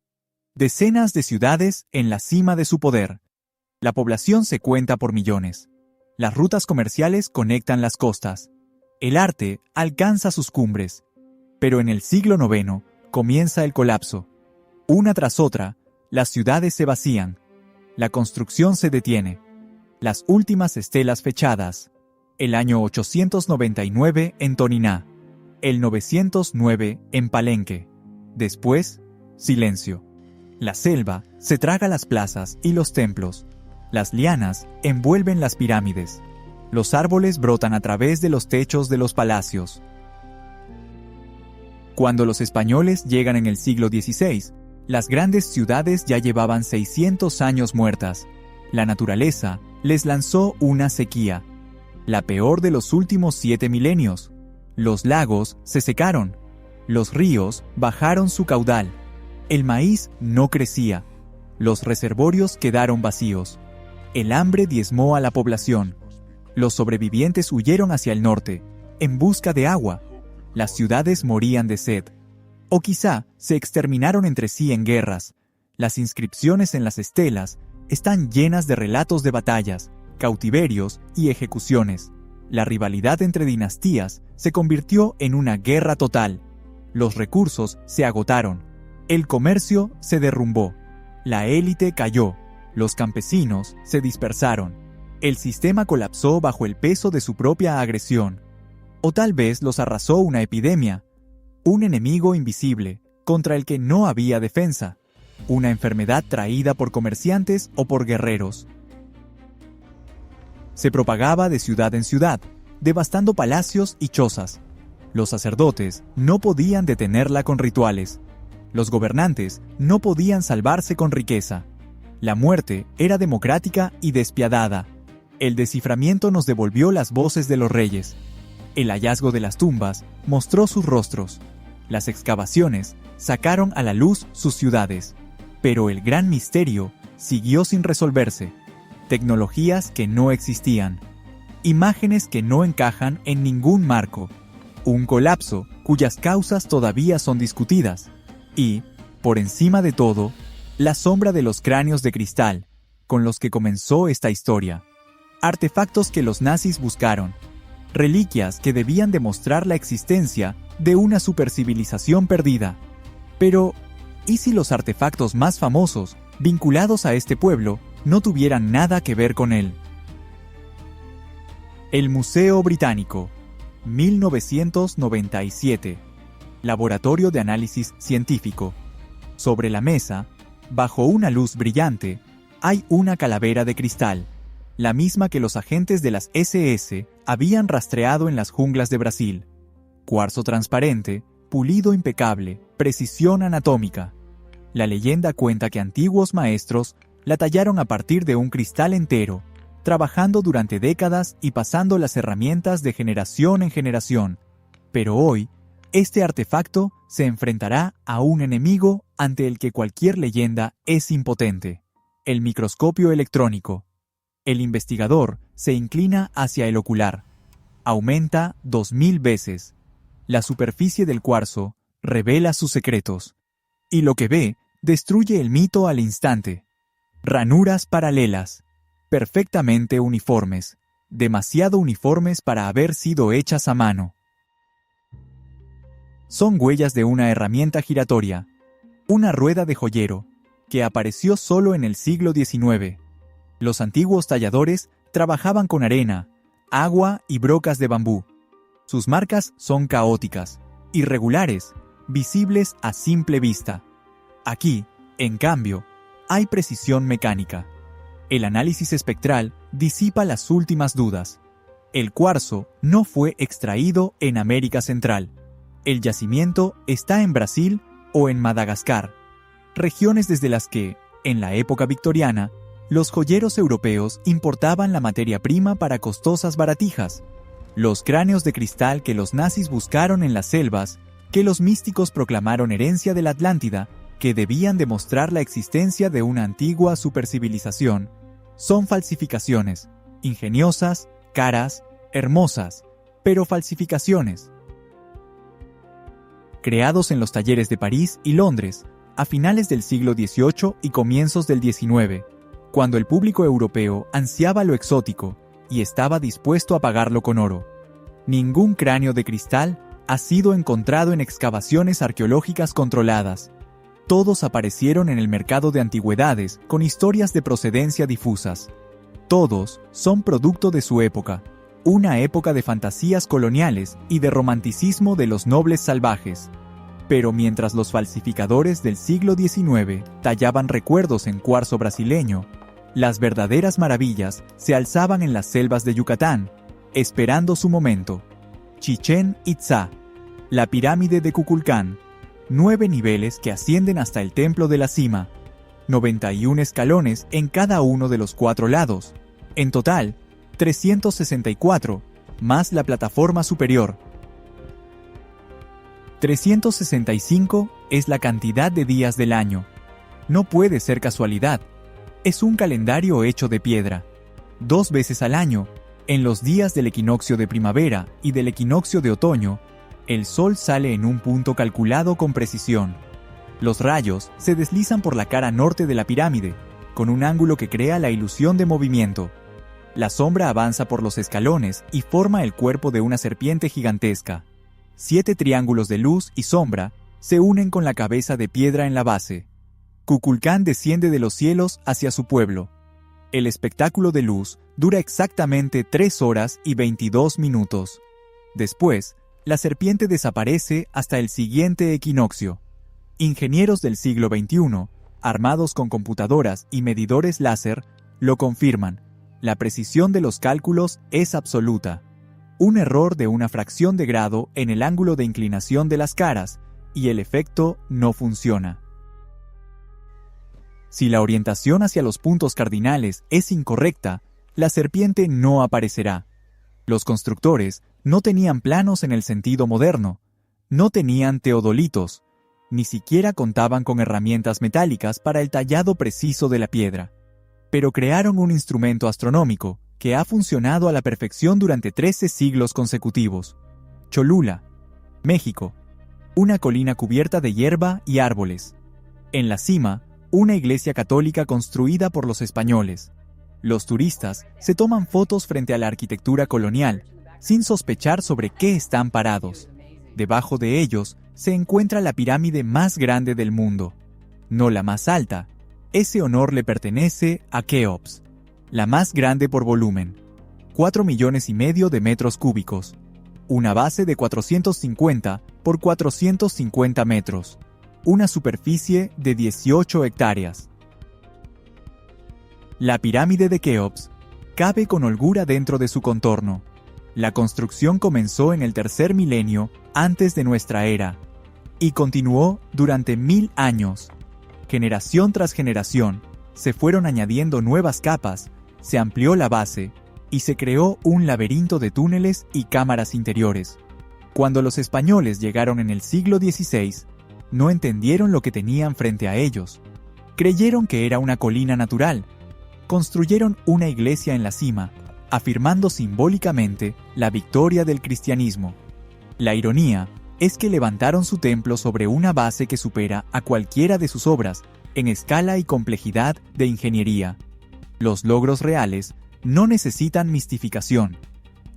Decenas de ciudades en la cima de su poder. La población se cuenta por millones. Las rutas comerciales conectan las costas. El arte alcanza sus cumbres. Pero en el siglo IX comienza el colapso. Una tras otra, las ciudades se vacían. La construcción se detiene. Las últimas estelas fechadas. El año 899 en Toniná. El 909 en Palenque. Después, silencio. La selva se traga las plazas y los templos. Las lianas envuelven las pirámides. Los árboles brotan a través de los techos de los palacios. Cuando los españoles llegan en el siglo XVI, las grandes ciudades ya llevaban 600 años muertas. La naturaleza les lanzó una sequía, la peor de los últimos 7 milenios. Los lagos se secaron. Los ríos bajaron su caudal. El maíz no crecía. Los reservorios quedaron vacíos. El hambre diezmó a la población. Los sobrevivientes huyeron hacia el norte, en busca de agua. Las ciudades morían de sed. O quizá se exterminaron entre sí en guerras. Las inscripciones en las estelas están llenas de relatos de batallas, cautiverios y ejecuciones. La rivalidad entre dinastías se convirtió en una guerra total. Los recursos se agotaron. El comercio se derrumbó. La élite cayó. Los campesinos se dispersaron. El sistema colapsó bajo el peso de su propia agresión. O tal vez los arrasó una epidemia, un enemigo invisible contra el que no había defensa, una enfermedad traída por comerciantes o por guerreros. Se propagaba de ciudad en ciudad, devastando palacios y chozas. Los sacerdotes no podían detenerla con rituales. Los gobernantes no podían salvarse con riqueza. La muerte era democrática y despiadada. El desciframiento nos devolvió las voces de los reyes. El hallazgo de las tumbas mostró sus rostros. Las excavaciones sacaron a la luz sus ciudades. Pero el gran misterio siguió sin resolverse. Tecnologías que no existían. Imágenes que no encajan en ningún marco. Un colapso cuyas causas todavía son discutidas. Y, por encima de todo, la sombra de los cráneos de cristal, con los que comenzó esta historia. Artefactos que los nazis buscaron. Reliquias que debían demostrar la existencia de una supercivilización perdida. Pero, ¿y si los artefactos más famosos, vinculados a este pueblo, no tuvieran nada que ver con él? El Museo Británico, 1997. Laboratorio de Análisis Científico. Sobre la mesa, bajo una luz brillante, hay una calavera de cristal, la misma que los agentes de las SS habían rastreado en las junglas de Brasil. Cuarzo transparente, pulido impecable, precisión anatómica. La leyenda cuenta que antiguos maestros la tallaron a partir de un cristal entero, trabajando durante décadas y pasando las herramientas de generación en generación. Pero hoy, este artefacto se enfrentará a un enemigo ante el que cualquier leyenda es impotente: el microscopio electrónico. El investigador se inclina hacia el ocular. Aumenta 2000 veces. La superficie del cuarzo revela sus secretos. Y lo que ve destruye el mito al instante. Ranuras paralelas, perfectamente uniformes, demasiado uniformes para haber sido hechas a mano. Son huellas de una herramienta giratoria, una rueda de joyero, que apareció solo en el siglo XIX. Los antiguos talladores trabajaban con arena, agua y brocas de bambú. Sus marcas son caóticas, irregulares, visibles a simple vista. Aquí, en cambio, hay precisión mecánica. El análisis espectral disipa las últimas dudas. El cuarzo no fue extraído en América Central. El yacimiento está en Brasil o en Madagascar, regiones desde las que, en la época victoriana, los joyeros europeos importaban la materia prima para costosas baratijas. Los cráneos de cristal que los nazis buscaron en las selvas, que los místicos proclamaron herencia de la Atlántida, que debían demostrar la existencia de una antigua supercivilización, son falsificaciones, ingeniosas, caras, hermosas, pero falsificaciones. Creados en los talleres de París y Londres, a finales del siglo XVIII y comienzos del XIX, cuando el público europeo ansiaba lo exótico y estaba dispuesto a pagarlo con oro. Ningún cráneo de cristal ha sido encontrado en excavaciones arqueológicas controladas. Todos aparecieron en el mercado de antigüedades con historias de procedencia difusas. Todos son producto de su época, una época de fantasías coloniales y de romanticismo de los nobles salvajes. Pero mientras los falsificadores del siglo XIX tallaban recuerdos en cuarzo brasileño, las verdaderas maravillas se alzaban en las selvas de Yucatán, esperando su momento. Chichén Itzá, la pirámide de Kukulcán, 9 niveles que ascienden hasta el templo de la cima, 91 escalones en cada uno de los 4 lados, en total, 364, más la plataforma superior. 365 es la cantidad de días del año. No puede ser casualidad. Es un calendario hecho de piedra. 2 veces al año, en los días del equinoccio de primavera y del equinoccio de otoño, el sol sale en un punto calculado con precisión. Los rayos se deslizan por la cara norte de la pirámide, con un ángulo que crea la ilusión de movimiento. La sombra avanza por los escalones y forma el cuerpo de una serpiente gigantesca. 7 triángulos de luz y sombra se unen con la cabeza de piedra en la base. Kukulcán desciende de los cielos hacia su pueblo. El espectáculo de luz dura exactamente 3 horas y 22 minutos. Después, la serpiente desaparece hasta el siguiente equinoccio. Ingenieros del siglo XXI, armados con computadoras y medidores láser, lo confirman. La precisión de los cálculos es absoluta. Un error de una fracción de grado en el ángulo de inclinación de las caras y el efecto no funciona. Si la orientación hacia los puntos cardinales es incorrecta, la serpiente no aparecerá. Los constructores no tenían planos en el sentido moderno, no tenían teodolitos, ni siquiera contaban con herramientas metálicas para el tallado preciso de la piedra. Pero crearon un instrumento astronómico que ha funcionado a la perfección durante 13 siglos consecutivos. Cholula, México, una colina cubierta de hierba y árboles. En la cima, una iglesia católica construida por los españoles. Los turistas se toman fotos frente a la arquitectura colonial, sin sospechar sobre qué están parados. Debajo de ellos se encuentra la pirámide más grande del mundo. No la más alta. Ese honor le pertenece a Keops, la más grande por volumen. 4,5 millones de metros cúbicos. Una base de 450 por 450 metros. Una superficie de 18 hectáreas. La pirámide de Keops cabe con holgura dentro de su contorno. La construcción comenzó en el 3er milenio antes de nuestra era y continuó durante 1000 años. Generación tras generación, se fueron añadiendo nuevas capas, se amplió la base y se creó un laberinto de túneles y cámaras interiores. Cuando los españoles llegaron en el siglo XVI, no entendieron lo que tenían frente a ellos. Creyeron que era una colina natural. Construyeron una iglesia en la cima, afirmando simbólicamente la victoria del cristianismo. La ironía es que levantaron su templo sobre una base que supera a cualquiera de sus obras en escala y complejidad de ingeniería. Los logros reales no necesitan mistificación,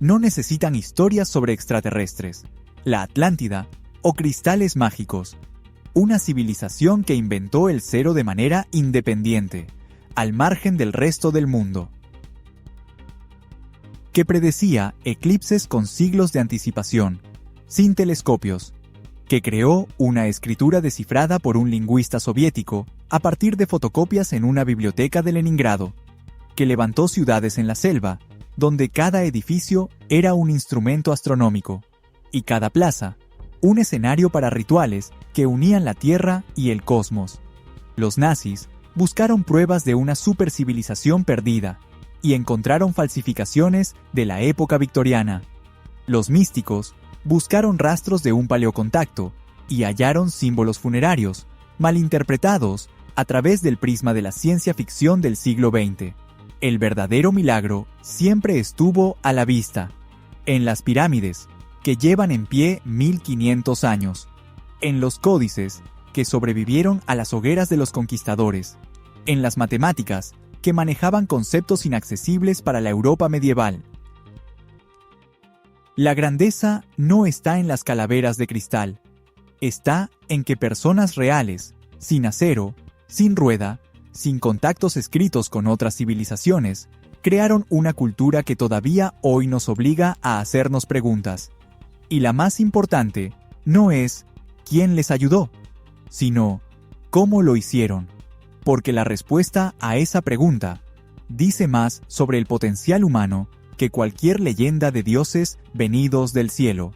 no necesitan historias sobre extraterrestres, la Atlántida o cristales mágicos. Una civilización que inventó el cero de manera independiente, al margen del resto del mundo. Que predecía eclipses con siglos de anticipación, sin telescopios. Que creó una escritura descifrada por un lingüista soviético a partir de fotocopias en una biblioteca de Leningrado. Que levantó ciudades en la selva, donde cada edificio era un instrumento astronómico, y cada plaza, un escenario para rituales que unían la Tierra y el cosmos. Los nazis buscaron pruebas de una supercivilización perdida y encontraron falsificaciones de la época victoriana. Los místicos buscaron rastros de un paleocontacto y hallaron símbolos funerarios, malinterpretados a través del prisma de la ciencia ficción del siglo XX. El verdadero milagro siempre estuvo a la vista, en las pirámides, que llevan en pie 1500 años, en los códices, que sobrevivieron a las hogueras de los conquistadores, en las matemáticas, que manejaban conceptos inaccesibles para la Europa medieval. La grandeza no está en las calaveras de cristal, está en que personas reales, sin acero, sin rueda, sin contactos escritos con otras civilizaciones, crearon una cultura que todavía hoy nos obliga a hacernos preguntas. Y la más importante no es quién les ayudó, sino cómo lo hicieron, porque la respuesta a esa pregunta dice más sobre el potencial humano que cualquier leyenda de dioses venidos del cielo.